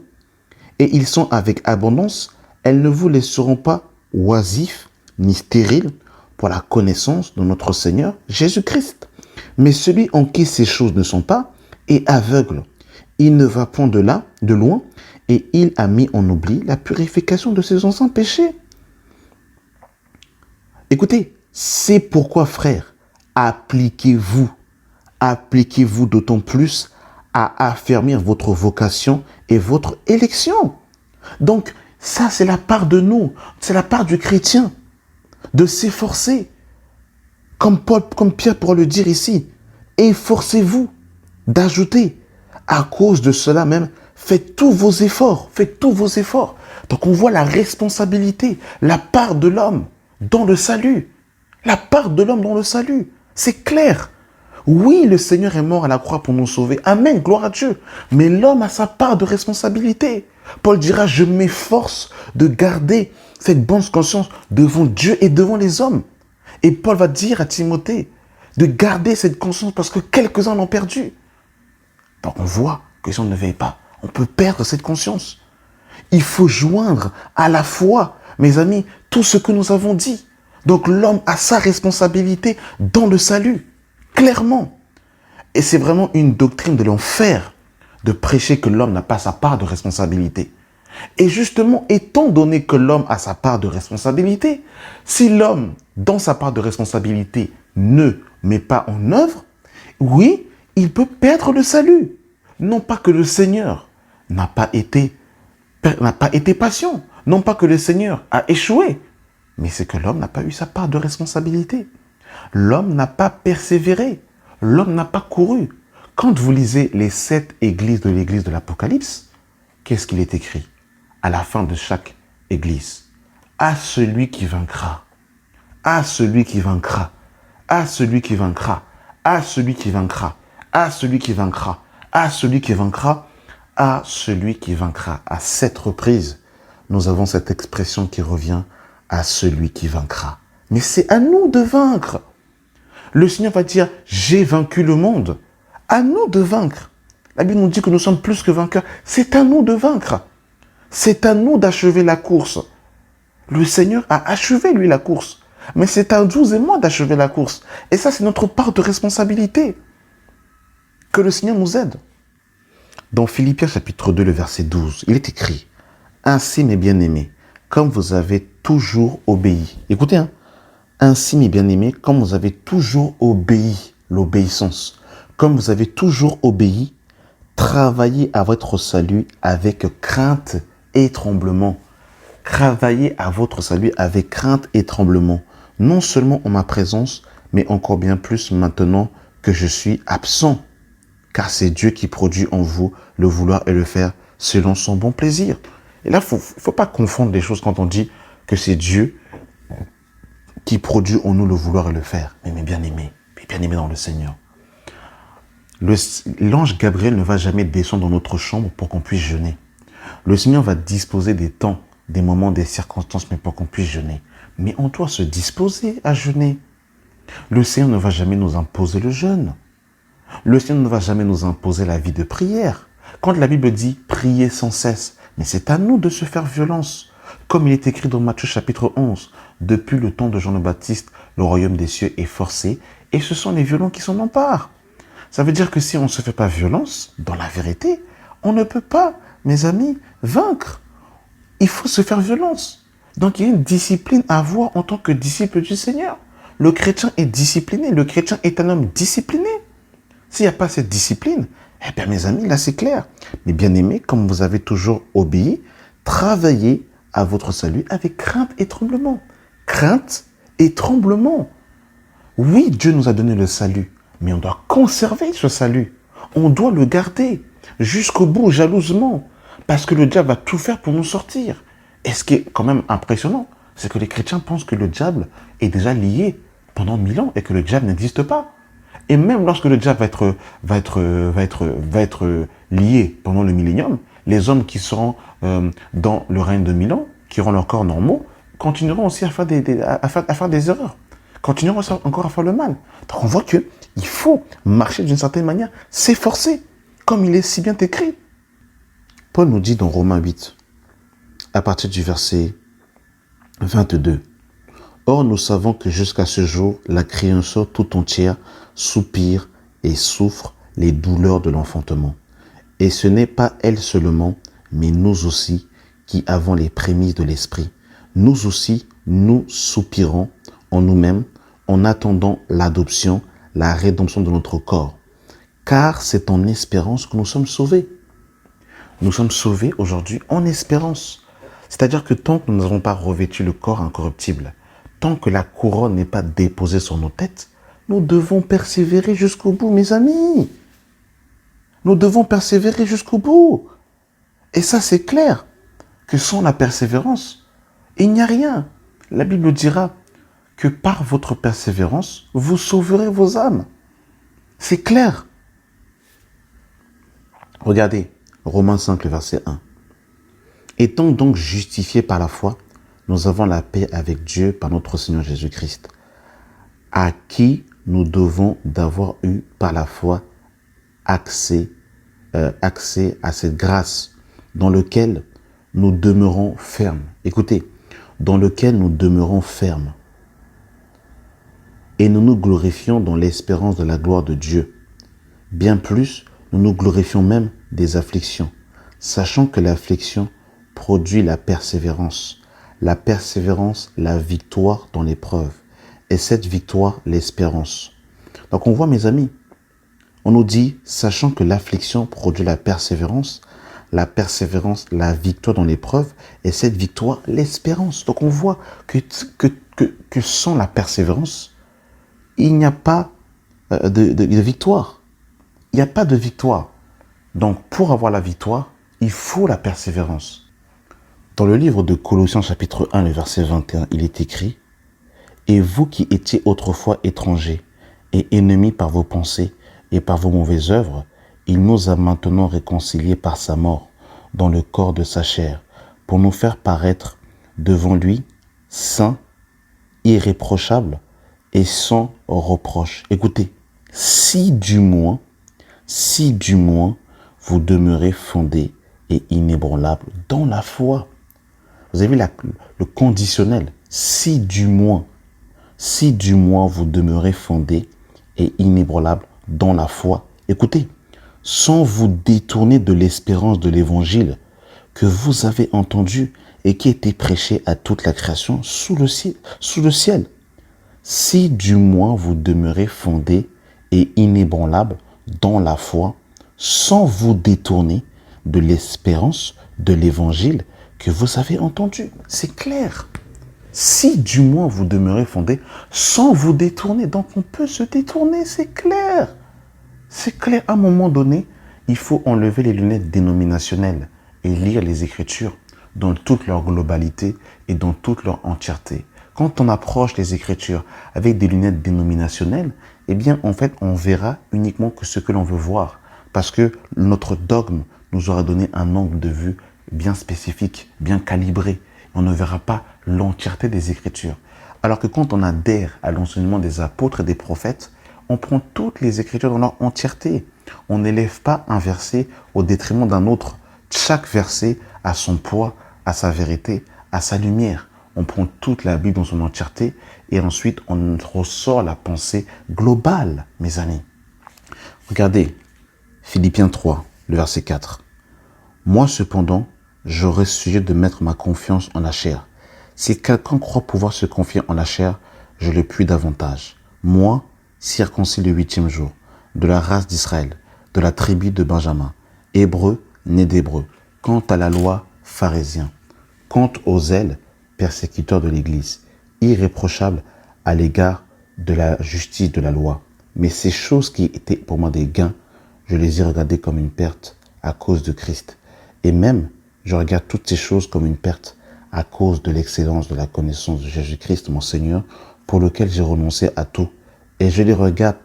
et ils sont avec abondance, elles ne vous laisseront pas oisifs ni stériles pour la connaissance de notre Seigneur Jésus-Christ. Mais celui en qui ces choses ne sont pas, et aveugle. Il ne va point de loin, et il a mis en oubli la purification de ses anciens péchés. Écoutez, c'est pourquoi, frères, appliquez-vous d'autant plus à affermir votre vocation et votre élection. Donc, ça, c'est la part de nous, c'est la part du chrétien, de s'efforcer, comme Pierre pourra le dire ici, efforcez-vous d'ajouter. À cause de cela même, faites tous vos efforts. Donc on voit la responsabilité, la part de l'homme dans le salut. La part de l'homme dans le salut. C'est clair. Oui, le Seigneur est mort à la croix pour nous sauver. Amen, gloire à Dieu. Mais l'homme a sa part de responsabilité. Paul dira, je m'efforce de garder cette bonne conscience devant Dieu et devant les hommes. Et Paul va dire à Timothée de garder cette conscience parce que quelques-uns l'ont perdu. Donc on voit que si on ne veille pas, on peut perdre cette conscience. Il faut joindre à la fois, mes amis, tout ce que nous avons dit. Donc l'homme a sa responsabilité dans le salut, clairement. Et c'est vraiment une doctrine de l'enfer de prêcher que l'homme n'a pas sa part de responsabilité. Et justement, étant donné que l'homme a sa part de responsabilité, si l'homme, dans sa part de responsabilité, ne met pas en œuvre, oui, il peut perdre le salut. Non pas que le Seigneur n'a pas été patient, non pas que le Seigneur a échoué, mais c'est que l'homme n'a pas eu sa part de responsabilité. L'homme n'a pas persévéré, l'homme n'a pas couru. Quand vous lisez les 7 églises de l'église de l'Apocalypse, qu'est-ce qu'il est écrit à la fin de chaque église? À celui qui vaincra, à celui qui vaincra, à celui qui vaincra, à celui qui vaincra, à celui qui vaincra, à celui qui vaincra, à celui qui vaincra. À 7 reprises, nous avons cette expression qui revient à celui qui vaincra. Mais c'est à nous de vaincre. Le Seigneur va dire, j'ai vaincu le monde. À nous de vaincre. La Bible nous dit que nous sommes plus que vainqueurs. C'est à nous de vaincre. C'est à nous d'achever la course. Le Seigneur a achevé, lui, la course. Mais c'est à vous et moi d'achever la course. Et ça, c'est notre part de responsabilité. Que le Seigneur nous aide. Dans Philippiens chapitre 2, le verset 12, il est écrit « Ainsi, mes bien-aimés, comme vous avez toujours obéi. » Écoutez, hein. « Ainsi, mes bien-aimés, comme vous avez toujours obéi, l'obéissance, comme vous avez toujours obéi, travaillez à votre salut avec crainte et tremblement. » Travaillez à votre salut avec crainte et tremblement, non seulement en ma présence, mais encore bien plus maintenant que je suis absent. Car c'est Dieu qui produit en vous le vouloir et le faire selon son bon plaisir. Et là, il ne faut pas confondre les choses quand on dit que c'est Dieu qui produit en nous le vouloir et le faire. Mais mes bien-aimés dans le Seigneur. L'ange Gabriel ne va jamais descendre dans notre chambre pour qu'on puisse jeûner. Le Seigneur va disposer des temps, des moments, des circonstances, mais pour qu'on puisse jeûner. Mais on doit se disposer à jeûner. Le Seigneur ne va jamais nous imposer le jeûne. Le Seigneur ne va jamais nous imposer la vie de prière. Quand la Bible dit « prier sans cesse », mais c'est à nous de se faire violence. Comme il est écrit dans Matthieu chapitre 11, « Depuis le temps de Jean le Baptiste, le royaume des cieux est forcé, et ce sont les violents qui s'en emparent. » Ça veut dire que si on ne se fait pas violence, dans la vérité, on ne peut pas, mes amis, vaincre. Il faut se faire violence. Donc il y a une discipline à avoir en tant que disciple du Seigneur. Le chrétien est discipliné, le chrétien est un homme discipliné. S'il n'y a pas cette discipline, eh bien mes amis, là c'est clair. Mais bien aimés, comme vous avez toujours obéi, travaillez à votre salut avec crainte et tremblement. Crainte et tremblement. Oui, Dieu nous a donné le salut, mais on doit conserver ce salut. On doit le garder jusqu'au bout, jalousement, parce que le diable va tout faire pour nous sortir. Et ce qui est quand même impressionnant, c'est que les chrétiens pensent que le diable est déjà lié pendant 1000 ans et que le diable n'existe pas. Et même lorsque le diable va être lié pendant le millénium, les hommes qui seront dans le règne de 1000 ans, qui auront leurs corps normaux, continueront aussi à faire des erreurs, continueront encore à faire le mal. Donc on voit qu'il faut marcher d'une certaine manière, s'efforcer, comme il est si bien écrit. Paul nous dit dans Romains 8, à partir du verset 22, « Or nous savons que jusqu'à ce jour, la création tout entière soupire et souffre les douleurs de l'enfantement. Et ce n'est pas elle seulement, mais nous aussi, qui avons les prémices de l'Esprit. Nous aussi, nous soupirons en nous-mêmes, en attendant l'adoption, la rédemption de notre corps. Car c'est en espérance que nous sommes sauvés. Nous sommes sauvés aujourd'hui en espérance. C'est-à-dire que tant que nous n'avons pas revêtu le corps incorruptible, tant que la couronne n'est pas déposée sur nos têtes, nous devons persévérer jusqu'au bout, mes amis. Nous devons persévérer jusqu'au bout. Et ça, c'est clair, que sans la persévérance, il n'y a rien. La Bible dira que par votre persévérance, vous sauverez vos âmes. C'est clair. Regardez, Romains 5, le verset 1. Étant donc justifiés par la foi, nous avons la paix avec Dieu par notre Seigneur Jésus-Christ, à qui nous devons d'avoir eu par la foi accès à cette grâce dans lequel nous demeurons fermes. Écoutez, dans lequel nous demeurons fermes. Et nous nous glorifions dans l'espérance de la gloire de Dieu. Bien plus, nous nous glorifions même des afflictions, sachant que l'affliction produit la persévérance, la victoire dans l'épreuve, et cette victoire, l'espérance. Donc on voit, mes amis, on nous dit, sachant que l'affliction produit la persévérance, la victoire dans l'épreuve, et cette victoire, l'espérance. Donc on voit que sans la persévérance, il n'y a pas de victoire. Il n'y a pas de victoire. Donc pour avoir la victoire, il faut la persévérance. Dans le livre de Colossiens chapitre 1, le verset 21, il est écrit « Et vous qui étiez autrefois étrangers et ennemis par vos pensées et par vos mauvaises œuvres, il nous a maintenant réconciliés par sa mort dans le corps de sa chair, pour nous faire paraître devant lui saints, irréprochables et sans reproche. » Écoutez, si du moins, vous demeurez fondés et inébranlables dans la foi. Vous avez vu le conditionnel. Si du moins vous demeurez fondés et inébranlables dans la foi. Écoutez, sans vous détourner de l'espérance de l'évangile que vous avez entendu et qui a été prêché à toute la création sous le ciel. Si du moins vous demeurez fondés et inébranlables dans la foi, sans vous détourner de l'espérance de l'évangile que vous avez entendu. C'est clair. Si du moins vous demeurez fondés sans vous détourner. Donc on peut se détourner, c'est clair. C'est clair. À un moment donné, il faut enlever les lunettes dénominationnelles et lire les Écritures dans toute leur globalité et dans toute leur entièreté. Quand on approche les Écritures avec des lunettes dénominationnelles, eh bien, en fait, on verra uniquement que ce que l'on veut voir. Parce que notre dogme nous aura donné un angle de vue bien spécifique, bien calibré. On ne verra pas l'entièreté des Écritures. Alors que quand on adhère à l'enseignement des apôtres et des prophètes, on prend toutes les Écritures dans leur entièreté. On n'élève pas un verset au détriment d'un autre. Chaque verset a son poids, a sa vérité, a sa lumière. On prend toute la Bible dans son entièreté et ensuite on ressort la pensée globale, mes amis. Regardez, Philippiens 3, le verset 4. Moi cependant, j'aurais sujet de mettre ma confiance en la chair. Si quelqu'un croit pouvoir se confier en la chair, je le puis davantage. Moi, circoncis le 8e jour, de la race d'Israël, de la tribu de Benjamin, hébreu, né d'hébreu, quant à la loi, pharisien, quant aux zèles, persécuteur de l'Église, irréprochable à l'égard de la justice de la loi. Mais ces choses qui étaient pour moi des gains, je les ai regardées comme une perte à cause de Christ. Et même, je regarde toutes ces choses comme une perte à cause de l'excellence de la connaissance de Jésus-Christ, mon Seigneur, pour lequel j'ai renoncé à tout. Et je les regarde,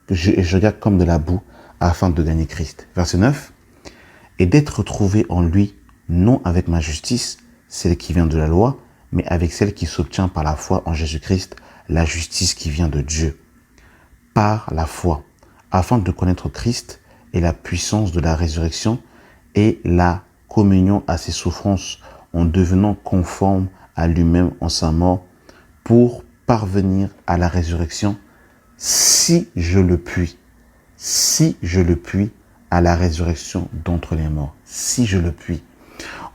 je regarde comme de la boue afin de gagner Christ. Verset 9. Et d'être retrouvé en lui, non avec ma justice, celle qui vient de la loi, mais avec celle qui s'obtient par la foi en Jésus-Christ, la justice qui vient de Dieu. Par la foi, afin de connaître Christ et la puissance de la résurrection et la communion à ses souffrances, en devenant conforme à lui-même en sa mort, pour parvenir à la résurrection, si je le puis. si je le puis, à la résurrection d'entre les morts. Si je le puis.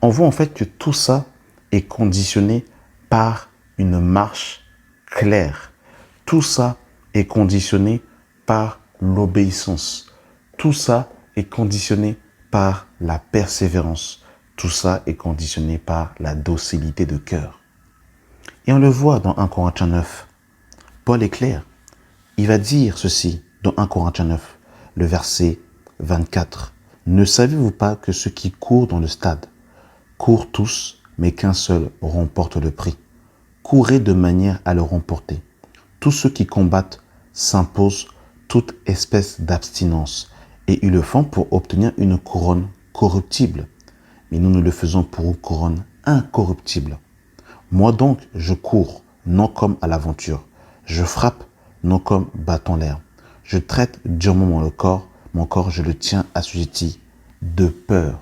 On voit en fait que tout ça est conditionné par une marche claire. Tout ça est conditionné par l'obéissance. Tout ça est conditionné par la persévérance. Tout ça est conditionné par la docilité de cœur. Et on le voit dans 1 Corinthiens 9. Paul est clair. Il va dire ceci dans 1 Corinthiens 9, le verset 24. Ne savez-vous pas que ceux qui courent dans le stade courent tous, mais qu'un seul remporte le prix? Courez de manière à le remporter. Tous ceux qui combattent s'imposent toute espèce d'abstinence, et ils le font pour obtenir une couronne corruptible. Mais nous le faisons pour une couronne incorruptible. Moi donc, je cours, non comme à l'aventure. Je frappe, non comme battant l'air. Je traite durement mon corps, je le tiens assujetti de peur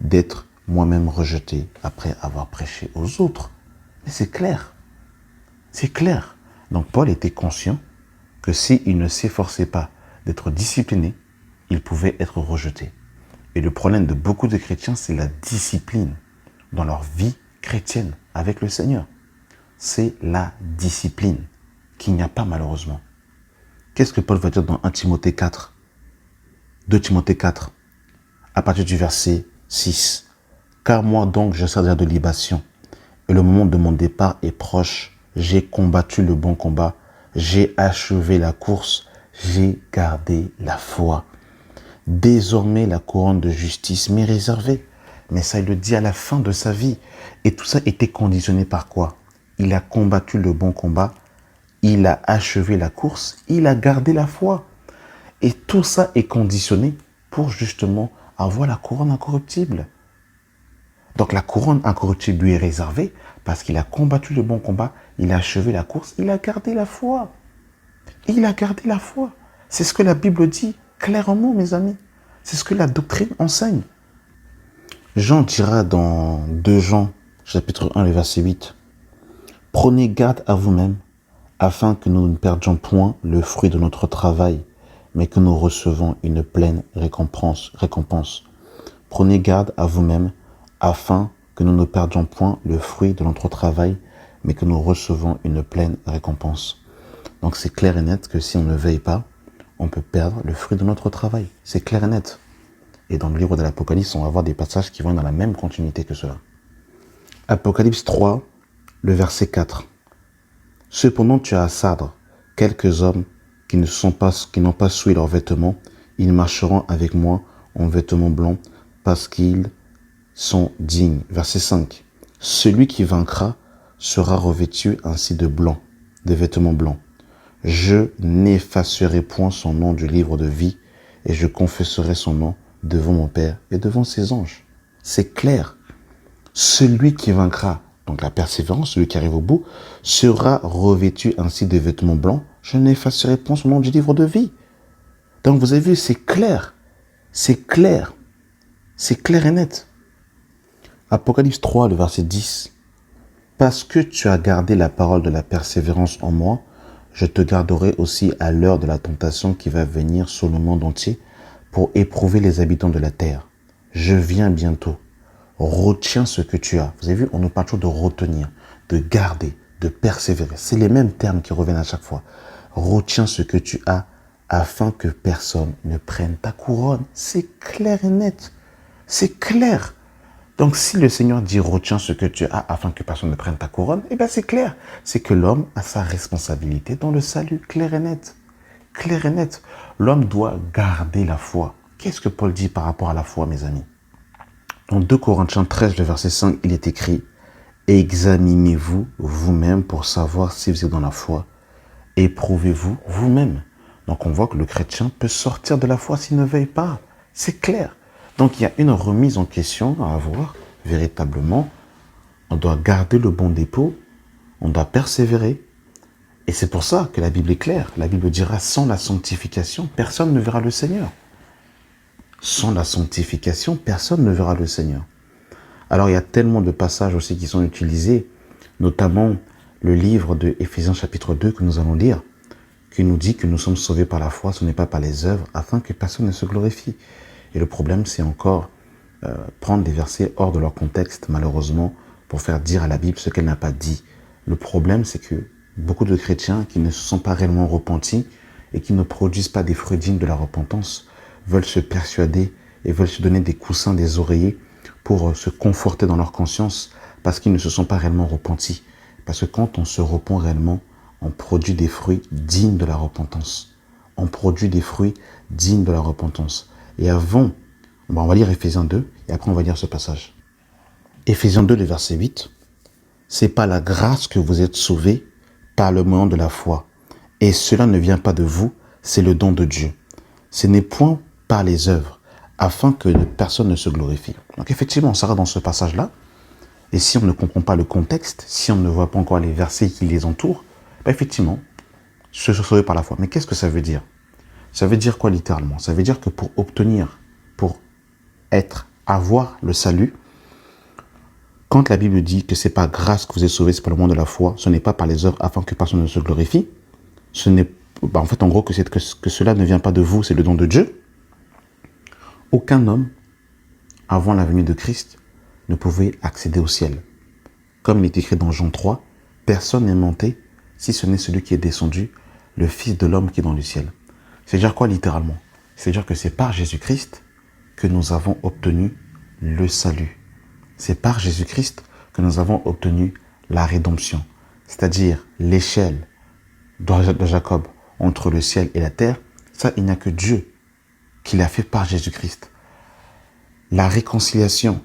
d'être moi-même rejeté après avoir prêché aux autres. Mais c'est clair. C'est clair. Donc Paul était conscient que s'il ne s'efforçait pas d'être discipliné, il pouvait être rejeté. Et le problème de beaucoup de chrétiens, c'est la discipline dans leur vie chrétienne avec le Seigneur. C'est la discipline qu'il n'y a pas malheureusement. Qu'est-ce que Paul va dire dans 1 Timothée 4 2 Timothée 4, à partir du verset 6. Car moi donc je sers de libation, et le moment de mon départ est proche. J'ai combattu le bon combat, j'ai achevé la course, j'ai gardé la foi. Désormais la couronne de justice m'est réservée. Mais ça, il le dit à la fin de sa vie. Et tout ça était conditionné par quoi? Il a combattu le bon combat, il a achevé la course, il a gardé la foi. Et tout ça est conditionné pour justement avoir la couronne incorruptible. Donc la couronne incorruptible lui est réservée parce qu'il a combattu le bon combat, il a achevé la course, il a gardé la foi. Il a gardé la foi. C'est ce que la Bible dit clairement, mes amis. C'est ce que la doctrine enseigne. Jean dira dans 2 Jean, chapitre 1, le verset 8, « Prenez garde à vous-même, afin que nous ne perdions point le fruit de notre travail, mais que nous recevons une pleine récompense. Prenez garde à vous-même, afin que nous ne perdions point le fruit de notre travail, mais que nous recevons une pleine récompense. » Donc c'est clair et net que si on ne veille pas, on peut perdre le fruit de notre travail. C'est clair et net. Et dans le livre de l'Apocalypse, on va voir des passages qui vont dans la même continuité que cela. Apocalypse 3, le verset 4. « Cependant tu as à Sardre quelques hommes qui n'ont pas souillé leurs vêtements. Ils marcheront avec moi en vêtements blancs parce qu'ils sont dignes. » Verset 5. « Celui qui vaincra sera revêtu ainsi de blanc, de vêtements blancs. Je n'effacerai point son nom du livre de vie et je confesserai son nom devant mon Père et devant ses anges. » C'est clair. Celui qui vaincra, donc la persévérance, celui qui arrive au bout, sera revêtu ainsi de vêtements blancs. Je n'effacerai point son nom du livre de vie. Donc vous avez vu, c'est clair. C'est clair. C'est clair et net. Apocalypse 3, le verset 10. « Parce que tu as gardé la parole de la persévérance en moi, je te garderai aussi à l'heure de la tentation qui va venir sur le monde entier pour éprouver les habitants de la terre. Je viens bientôt. Retiens ce que tu as. » Vous avez vu, on nous parle toujours de retenir, de garder, de persévérer. C'est les mêmes termes qui reviennent à chaque fois. Retiens ce que tu as afin que personne ne prenne ta couronne. C'est clair et net. C'est clair. Donc si le Seigneur dit retiens ce que tu as afin que personne ne prenne ta couronne, eh bien c'est clair. C'est que l'homme a sa responsabilité dans le salut, clair et net. Clair et net. L'homme doit garder la foi. Qu'est-ce que Paul dit par rapport à la foi, mes amis? Dans 2 Corinthiens 13, le verset 5, il est écrit « Examinez-vous vous-même pour savoir si vous êtes dans la foi. Éprouvez-vous vous-même. » Donc on voit que le chrétien peut sortir de la foi s'il ne veille pas. C'est clair. Donc il y a une remise en question à avoir véritablement. On doit garder le bon dépôt, on doit persévérer. Et c'est pour ça que la Bible est claire. La Bible dira sans la sanctification, personne ne verra le Seigneur. Sans la sanctification, personne ne verra le Seigneur. Alors il y a tellement de passages aussi qui sont utilisés, notamment le livre de Éphésiens chapitre 2 que nous allons lire, qui nous dit que nous sommes sauvés par la foi, ce n'est pas par les œuvres, afin que personne ne se glorifie. Et le problème, c'est encore prendre des versets hors de leur contexte, malheureusement, pour faire dire à la Bible ce qu'elle n'a pas dit. Le problème, c'est que beaucoup de chrétiens qui ne se sont pas réellement repentis et qui ne produisent pas des fruits dignes de la repentance veulent se persuader et veulent se donner des coussins, des oreillers pour se conforter dans leur conscience parce qu'ils ne se sont pas réellement repentis. Parce que quand on se repent réellement, on produit des fruits dignes de la repentance. On produit des fruits dignes de la repentance. Et avant, on va lire Éphésiens 2 et après on va lire ce passage. Éphésiens 2, le verset 8. C'est par la grâce que vous êtes sauvés par le moyen de la foi. Et cela ne vient pas de vous, c'est le don de Dieu. Ce n'est point par les œuvres, afin que personne ne se glorifie. Donc effectivement, on sera dans ce passage-là. Et si on ne comprend pas le contexte, si on ne voit pas encore les versets qui les entourent, effectivement, se sauver par la foi. Mais qu'est-ce que ça veut dire? Ça veut dire quoi littéralement? Ça veut dire que pour obtenir, pour avoir le salut, quand la Bible dit que c'est par grâce que vous êtes sauvés, c'est par le moyen de la foi, ce n'est pas par les œuvres afin que personne ne se glorifie. Ce n'est, en fait, en gros, que cela ne vient pas de vous, c'est le don de Dieu. Aucun homme, avant la venue de Christ, ne pouvait accéder au ciel. Comme il est écrit dans Jean 3, personne n'est monté, si ce n'est celui qui est descendu, le Fils de l'homme qui est dans le ciel. C'est-à-dire quoi littéralement? C'est-à-dire que c'est par Jésus-Christ que nous avons obtenu le salut. C'est par Jésus-Christ que nous avons obtenu la rédemption. C'est-à-dire l'échelle de Jacob entre le ciel et la terre. Ça, il n'y a que Dieu qui l'a fait par Jésus-Christ. La réconciliation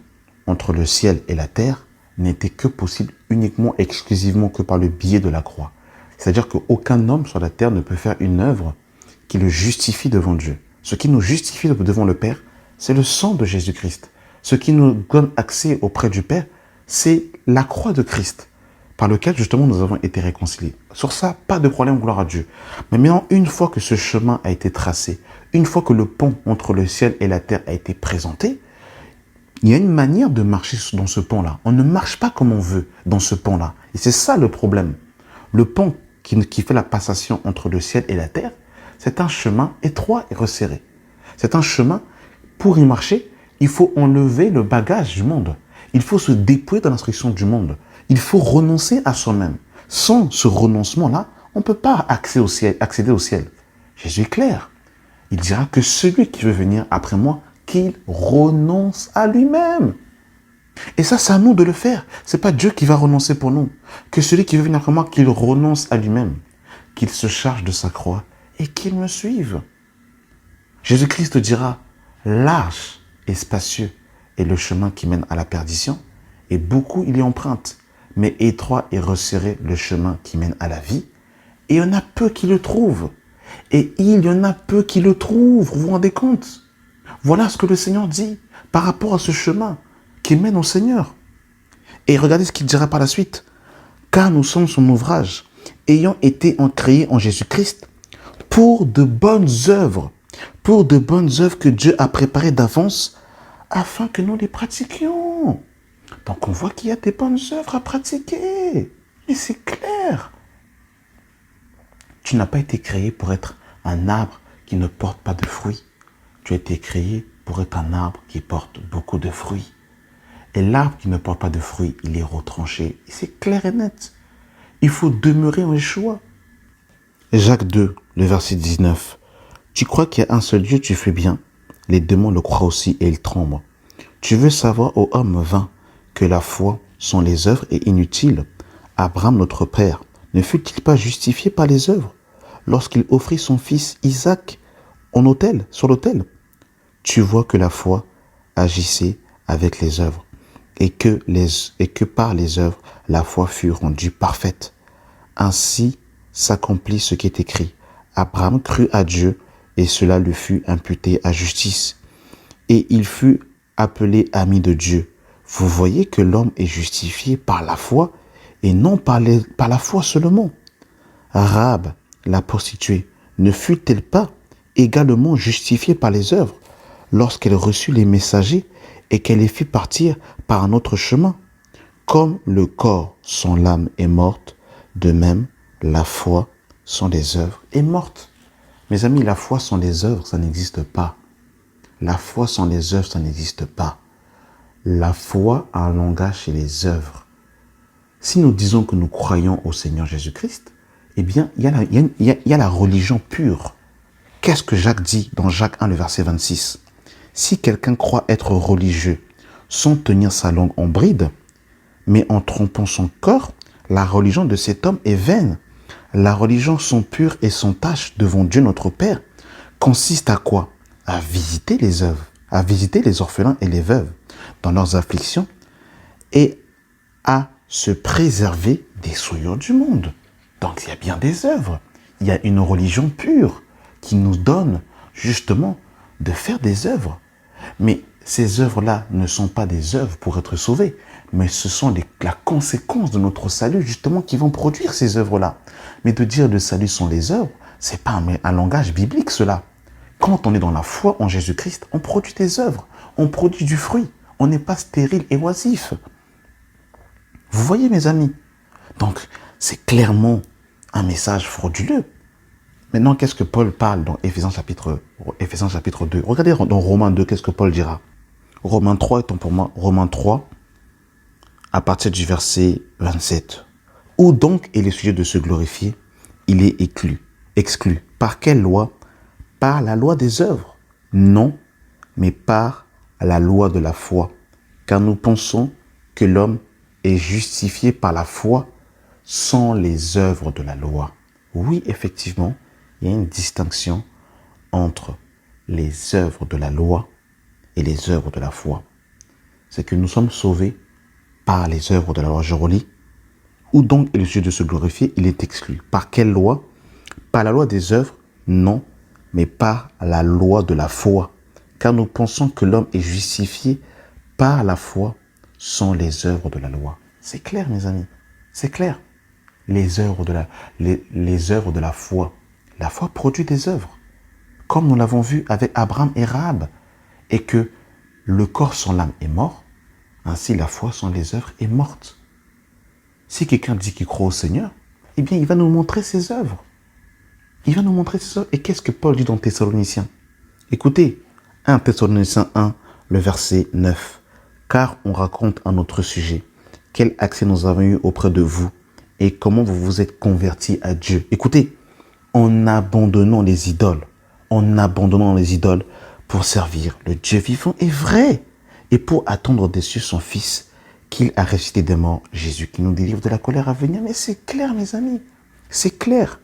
entre le ciel et la terre n'était que possible uniquement, exclusivement que par le biais de la croix. C'est-à-dire qu'aucun homme sur la terre ne peut faire une œuvre qui le justifie devant Dieu. Ce qui nous justifie devant le Père, c'est le sang de Jésus-Christ. Ce qui nous donne accès auprès du Père, c'est la croix de Christ, par lequel justement nous avons été réconciliés. Sur ça, pas de problème, gloire à Dieu. Mais maintenant, une fois que ce chemin a été tracé, une fois que le pont entre le ciel et la terre a été présenté, il y a une manière de marcher dans ce pont-là. On ne marche pas comme on veut dans ce pont-là. Et c'est ça le problème. Le pont qui fait la passation entre le ciel et la terre, c'est un chemin étroit et resserré. C'est un chemin, pour y marcher, il faut enlever le bagage du monde. Il faut se dépouiller de l'instruction du monde. Il faut renoncer à soi-même. Sans ce renoncement-là, on ne peut pas accéder au ciel. Jésus est clair. Il dira que celui qui veut venir après moi, qu'il renonce à lui-même. Et ça, c'est à nous de le faire. Ce n'est pas Dieu qui va renoncer pour nous. Que celui qui veut venir après moi, qu'il renonce à lui-même. Qu'il se charge de sa croix et qu'il me suive. Jésus-Christ dira, large et spacieux est le chemin qui mène à la perdition, et beaucoup il y empruntent, mais étroit et resserré le chemin qui mène à la vie, et il y en a peu qui le trouvent. Et il y en a peu qui le trouvent, vous vous rendez compte? Voilà ce que le Seigneur dit par rapport à ce chemin qui mène au Seigneur. Et regardez ce qu'il dira par la suite. Car nous sommes son ouvrage, ayant été créés en Jésus-Christ pour de bonnes œuvres que Dieu a préparées d'avance afin que nous les pratiquions. Donc on voit qu'il y a des bonnes œuvres à pratiquer. Et c'est clair. Tu n'as pas été créé pour être un arbre qui ne porte pas de fruits. Tu as été créé pour être un arbre qui porte beaucoup de fruits. Et l'arbre qui ne porte pas de fruits, il est retranché. Et c'est clair et net. Il faut demeurer en Yeshua. Jacques 2, le verset 19. Tu crois qu'il y a un seul Dieu, tu fais bien. Les démons le croient aussi et ils tremblent. Tu veux savoir, ô homme vain, que la foi sans les œuvres est inutile. Abraham, notre père, ne fut-il pas justifié par les œuvres lorsqu'il offrit son fils Isaac sur l'autel? Tu vois que la foi agissait avec les œuvres et que par les œuvres, la foi fut rendue parfaite. Ainsi s'accomplit ce qui est écrit. Abraham crut à Dieu et cela lui fut imputé à justice. Et il fut appelé ami de Dieu. Vous voyez que l'homme est justifié par la foi et non par la foi seulement. Rahab, la prostituée, ne fut-elle pas également justifiée par les œuvres lorsqu'elle reçut les messagers et qu'elle les fit partir par un autre chemin? Comme le corps sans l'âme est morte, de même la foi sans les œuvres est morte. Mes amis, la foi sans les œuvres, ça n'existe pas. La foi sans les œuvres, ça n'existe pas. La foi a un langage chez les œuvres. Si nous disons que nous croyons au Seigneur Jésus-Christ, eh bien, il y a la religion pure. Qu'est-ce que Jacques dit dans Jacques 1, le verset 26? Si quelqu'un croit être religieux sans tenir sa langue en bride, mais en trompant son corps, la religion de cet homme est vaine. La religion sans pure et sans tache devant Dieu notre Père consiste à quoi? À visiter les œuvres, à visiter les orphelins et les veuves dans leurs afflictions et à se préserver des souillures du monde. Donc il y a bien des œuvres. Il y a une religion pure qui nous donne justement de faire des œuvres. Mais ces œuvres-là ne sont pas des œuvres pour être sauvés, mais ce sont la conséquence de notre salut justement qui vont produire ces œuvres-là. Mais de dire le salut sont les œuvres, c'est pas un langage biblique cela. Quand on est dans la foi en Jésus-Christ, on produit des œuvres, on produit du fruit, on n'est pas stérile et oisif. Vous voyez mes amis? Donc c'est clairement un message frauduleux. Maintenant, qu'est-ce que Paul parle dans Éphésiens chapitre 2? Regardez dans Romains 2, qu'est-ce que Paul dira? Romains 3 étant pour moi, Romains 3, à partir du verset 27. Où donc est le sujet de se glorifier? Il est exclu. Par quelle loi? Par la loi des œuvres? Non, mais par la loi de la foi. Car nous pensons que l'homme est justifié par la foi sans les œuvres de la loi. Oui, effectivement, il y a une distinction entre les œuvres de la loi et les œuvres de la foi. C'est que nous sommes sauvés par les œuvres de la loi. Je relis. Où donc est le sujet de se glorifier? Il est exclu. Par quelle loi? Par la loi des œuvres? Non, mais par la loi de la foi. Car nous pensons que l'homme est justifié par la foi sans les œuvres de la loi. C'est clair, mes amis. C'est clair. Les œuvres de la foi. La foi produit des œuvres. Comme nous l'avons vu avec Abraham et Rahab. Et que le corps sans l'âme est mort, ainsi la foi sans les œuvres est morte. Si quelqu'un dit qu'il croit au Seigneur, eh bien il va nous montrer ses œuvres. Il va nous montrer ses œuvres. Et qu'est-ce que Paul dit dans Thessaloniciens? Écoutez, 1 Thessaloniciens 1, le verset 9. Car on raconte un autre sujet. Quel accès nous avons eu auprès de vous et comment vous vous êtes convertis à Dieu. Écoutez, en abandonnant les idoles, pour servir le Dieu vivant et vrai et pour attendre des cieux son Fils qu'il a ressuscité des morts, Jésus qui nous délivre de la colère à venir. Mais c'est clair, mes amis, c'est clair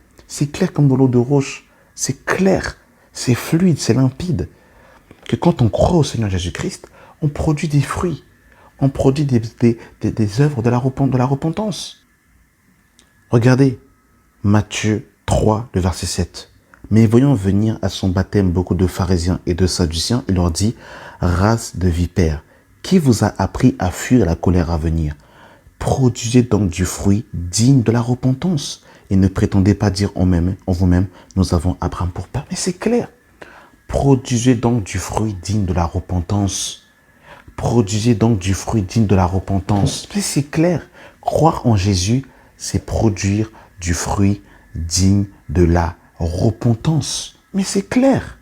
comme de l'eau de roche, c'est clair, c'est fluide, c'est limpide, que quand on croit au Seigneur Jésus-Christ, on produit des fruits, on produit des œuvres de la repentance. Regardez, Matthieu 3, le verset 7. Mais voyant venir à son baptême beaucoup de pharisiens et de sadduciens, il leur dit, race de vipères, qui vous a appris à fuir la colère à venir? Produisez donc du fruit digne de la repentance et ne prétendez pas dire en vous-même, nous avons Abraham pour père. Mais c'est clair. Produisez donc du fruit digne de la repentance. Produisez donc du fruit digne de la repentance. Mais c'est clair. Croire en Jésus, c'est produire du fruit digne de la repentance. Mais c'est clair.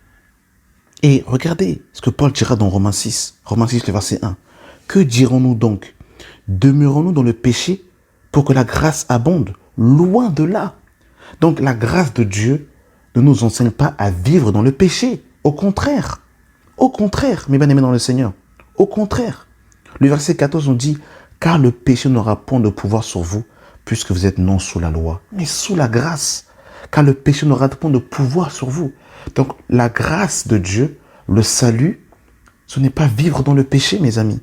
Et regardez ce que Paul dira dans Romains 6, le verset 1. Que dirons-nous donc? Demeurons-nous dans le péché pour que la grâce abonde? Loin de là. Donc la grâce de Dieu ne nous enseigne pas à vivre dans le péché. Au contraire, mes bien-aimés dans le Seigneur, au contraire. Le verset 14 nous dit, car le péché n'aura point de pouvoir sur vous, puisque vous êtes non sous la loi, mais sous la grâce. Car le péché n'aura point de pouvoir sur vous. Donc la grâce de Dieu, le salut, ce n'est pas vivre dans le péché, mes amis,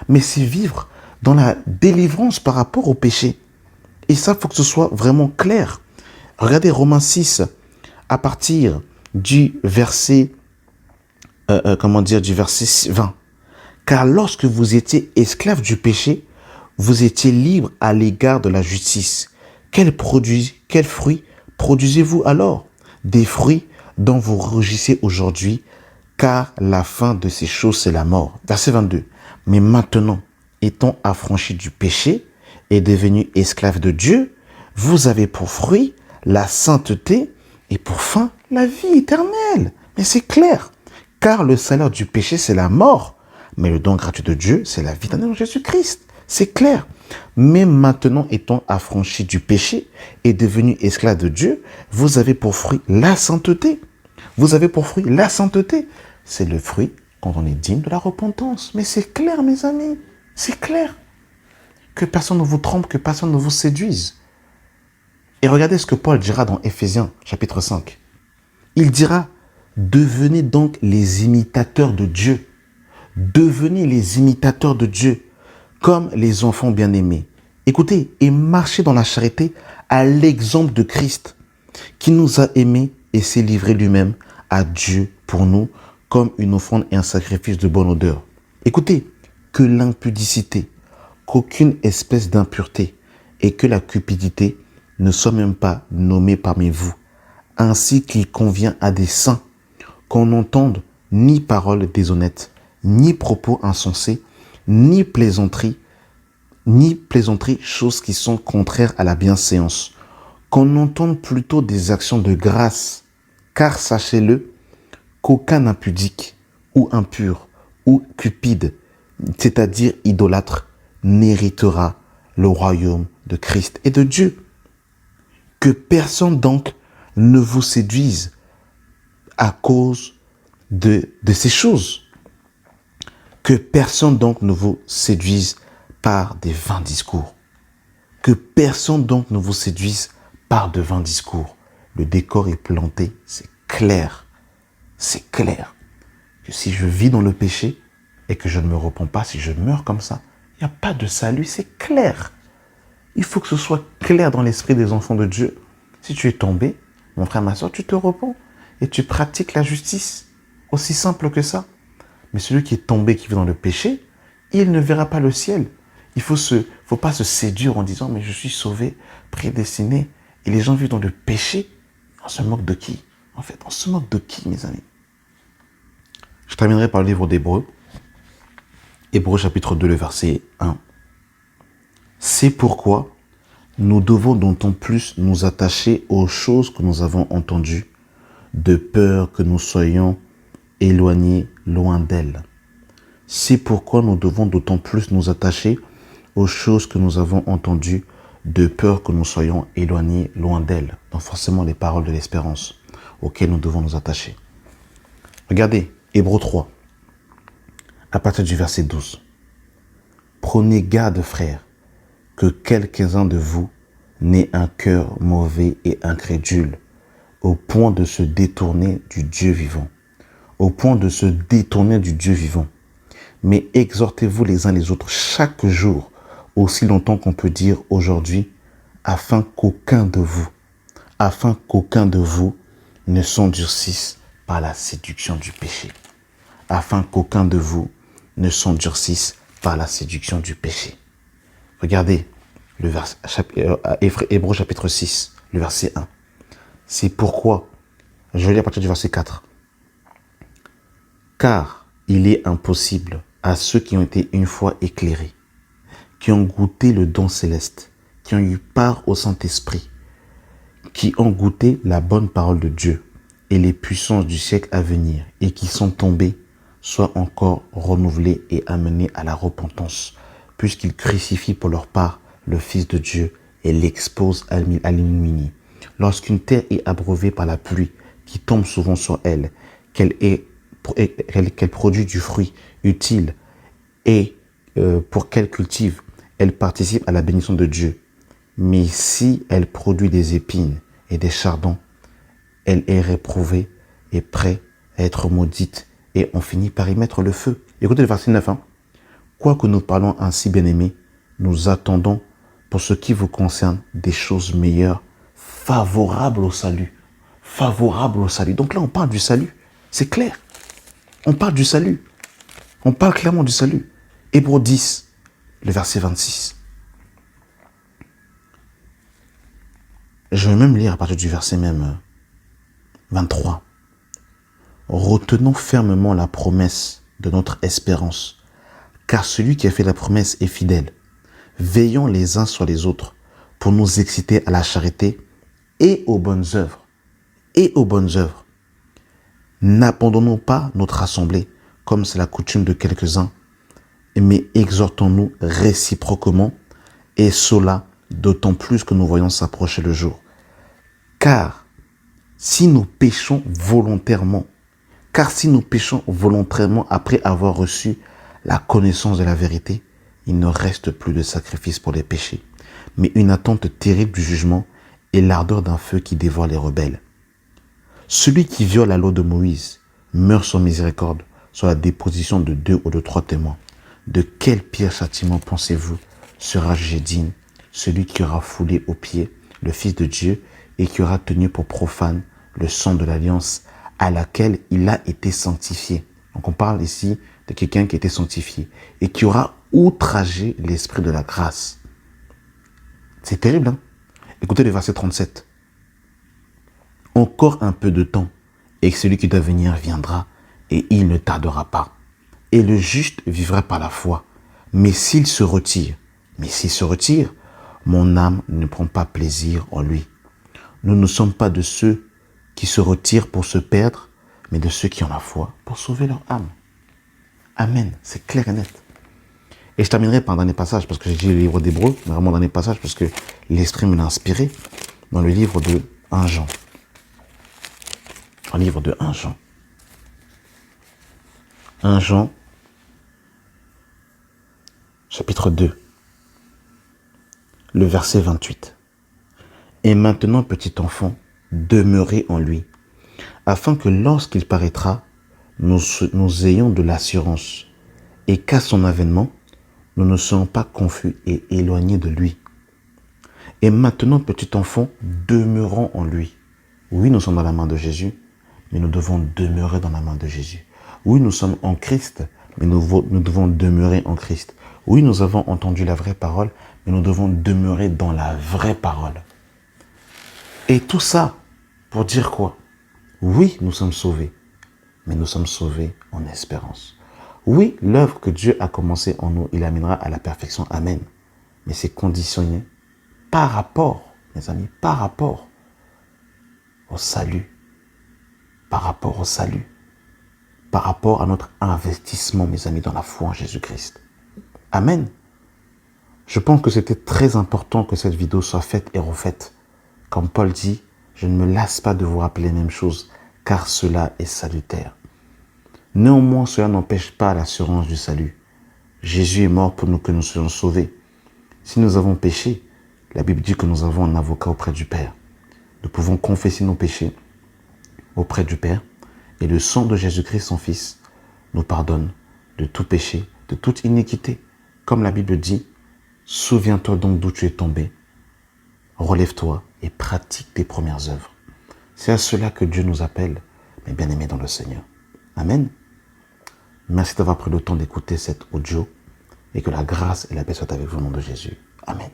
mais c'est vivre dans la délivrance par rapport au péché. Et ça, il faut que ce soit vraiment clair. Regardez Romains 6, à partir du verset, du verset 20. Car lorsque vous étiez esclaves du péché, vous étiez libres à l'égard de la justice. Quel fruit produisez-vous alors? Des fruits dont vous rougissez aujourd'hui, car la fin de ces choses, c'est la mort. Verset 22. Mais maintenant, étant affranchis du péché et devenus esclaves de Dieu, vous avez pour fruit la sainteté et pour fin, la vie éternelle. Mais c'est clair. Car le salaire du péché, c'est la mort. Mais le don gratuit de Dieu, c'est la vie éternelle en Jésus-Christ. C'est clair. Mais maintenant, étant affranchis du péché et devenus esclaves de Dieu, vous avez pour fruit la sainteté. Vous avez pour fruit la sainteté. C'est le fruit quand on est digne de la repentance. Mais c'est clair, mes amis. C'est clair. Que personne ne vous trompe, que personne ne vous séduise. Et regardez ce que Paul dira dans Éphésiens, chapitre 5. Il dira, devenez donc les imitateurs de Dieu. Devenez les imitateurs de Dieu, comme les enfants bien-aimés. Écoutez, et marchez dans la charité à l'exemple de Christ, qui nous a aimés et s'est livré lui-même à Dieu pour nous, comme une offrande et un sacrifice de bonne odeur. Écoutez, que l'impudicité, qu'aucune espèce d'impureté et que la cupidité ne soient même pas nommés parmi vous, ainsi qu'il convient à des saints, qu'on n'entende ni paroles déshonnêtes, ni propos insensés, ni plaisanteries, choses qui sont contraires à la bienséance, qu'on entende plutôt des actions de grâce, car sachez-le, qu'aucun impudique, ou impur, ou cupide, c'est-à-dire idolâtre, n'héritera le royaume de Christ et de Dieu. Que personne donc ne vous séduise à cause de ces choses. Que personne donc ne vous séduise par des vains discours. Que personne donc ne vous séduise par de vains discours. Le décor est planté, c'est clair. C'est clair que si je vis dans le péché et que je ne me repens pas, si je meurs comme ça, il n'y a pas de salut, c'est clair. Il faut que ce soit clair dans l'esprit des enfants de Dieu. Si tu es tombé, mon frère, ma soeur, tu te repens et tu pratiques la justice. Aussi simple que ça. Mais celui qui est tombé, qui vit dans le péché, il ne verra pas le ciel. Il faut pas se séduire en disant, mais je suis sauvé, prédestiné. Et les gens vivent dans le péché. On se moque de qui? En fait, on se moque de qui, mes amis? Je terminerai par le livre d'Hébreux. Hébreux chapitre 2, le verset 1. C'est pourquoi nous devons d'autant plus nous attacher aux choses que nous avons entendues, de peur que nous soyons éloignés loin d'elles. C'est pourquoi nous devons d'autant plus nous attacher aux choses que nous avons entendues, de peur que nous soyons éloignés loin d'elles. Donc forcément les paroles de l'espérance auxquelles nous devons nous attacher. Regardez, Hébreux 3, à partir du verset 12. Prenez garde, frères, que quelques-uns de vous n'aient un cœur mauvais et incrédule, au point de se détourner du Dieu vivant. Au point de se détourner du Dieu vivant. Mais exhortez-vous les uns les autres chaque jour, aussi longtemps qu'on peut dire aujourd'hui, afin qu'aucun de vous ne s'endurcisse par la séduction du péché. Afin qu'aucun de vous ne s'endurcisse par la séduction du péché. Regardez le Hébreux chapitre 6, le verset 1. C'est pourquoi, je vais lire à partir du verset 4. Car il est impossible à ceux qui ont été une fois éclairés, qui ont goûté le don céleste, qui ont eu part au Saint-Esprit, qui ont goûté la bonne parole de Dieu et les puissances du siècle à venir et qui sont tombés, soient encore renouvelés et amenés à la repentance, puisqu'ils crucifient pour leur part le Fils de Dieu et l'exposent à l'ignominie. Lorsqu'une terre est abreuvée par la pluie qui tombe souvent sur elle, qu'elle produit du fruit utile et pour qu'elle cultive, elle participe à la bénédiction de Dieu. Mais si elle produit des épines et des chardons, elle est réprouvée et prête à être maudite et on finit par y mettre le feu. Écoutez le verset 9. Quoique nous parlons ainsi, bien-aimés, nous attendons pour ce qui vous concerne des choses meilleures, favorables au salut. Favorables au salut. Donc là, on parle du salut. C'est clair. On parle du salut. On parle clairement du salut. Hébreux 10, le verset 26. Je vais même lire à partir du verset même 23. Retenons fermement la promesse de notre espérance, car celui qui a fait la promesse est fidèle. Veillons les uns sur les autres pour nous exciter à la charité et aux bonnes œuvres. Et aux bonnes œuvres. N'abandonnons pas notre assemblée, comme c'est la coutume de quelques-uns, mais exhortons-nous réciproquement, et cela d'autant plus que nous voyons s'approcher le jour. Car si nous péchons volontairement, après avoir reçu la connaissance de la vérité, il ne reste plus de sacrifice pour les péchés, mais une attente terrible du jugement et l'ardeur d'un feu qui dévore les rebelles. Celui qui viole la loi de Moïse meurt sans miséricorde sur la déposition de 2 ou de 3 témoins. De quel pire châtiment pensez-vous sera jugé digne celui qui aura foulé aux pieds le Fils de Dieu et qui aura tenu pour profane le sang de l'alliance à laquelle il a été sanctifié. Donc on parle ici de quelqu'un qui a été sanctifié et qui aura outragé l'esprit de la grâce. C'est terrible, hein? Écoutez le verset 37. Encore un peu de temps, et celui qui doit venir viendra, et il ne tardera pas. Et le juste vivra par la foi. Mais s'il se retire, mon âme ne prend pas plaisir en lui. Nous ne sommes pas de ceux qui se retirent pour se perdre, mais de ceux qui ont la foi pour sauver leur âme. Amen, c'est clair et net. Et je terminerai par un dernier passage, parce que j'ai dit le livre d'Hébreux, mais vraiment un dernier passage, parce que l'Esprit me l'a inspiré, dans le livre de 1 Jean. Dans le livre de 1 Jean. 1 Jean, chapitre 2, le verset 28. Et maintenant, petit enfant, demeurez en lui, afin que lorsqu'il paraîtra, nous ayons de l'assurance, et qu'à son avènement, nous ne soyons pas confus et éloignés de lui. Et maintenant, petit enfant, demeurons en lui. Oui, nous sommes dans la main de Jésus, mais nous devons demeurer dans la main de Jésus. Oui, nous sommes en Christ, mais nous devons demeurer en Christ. Oui, nous avons entendu la vraie parole, mais nous devons demeurer dans la vraie parole. Et tout ça pour dire quoi? Oui, nous sommes sauvés, mais nous sommes sauvés en espérance. Oui, l'œuvre que Dieu a commencée en nous, il l'amènera à la perfection. Amen. Mais c'est conditionné par rapport, mes amis, par rapport au salut. Par rapport au salut. Par rapport à notre investissement, mes amis, dans la foi en Jésus-Christ. Amen. Je pense que c'était très important que cette vidéo soit faite et refaite. Comme Paul dit, je ne me lasse pas de vous rappeler les mêmes choses, car cela est salutaire. Néanmoins, cela n'empêche pas l'assurance du salut. Jésus est mort pour nous que nous soyons sauvés. Si nous avons péché, la Bible dit que nous avons un avocat auprès du Père. Nous pouvons confesser nos péchés auprès du Père et le sang de Jésus-Christ, son Fils, nous pardonne de tout péché, de toute iniquité. Comme la Bible dit, souviens-toi donc d'où tu es tombé, relève-toi et pratique tes premières œuvres. C'est à cela que Dieu nous appelle, mes bien-aimés dans le Seigneur. Amen. Merci d'avoir pris le temps d'écouter cet audio et que la grâce et la paix soient avec vous au nom de Jésus. Amen.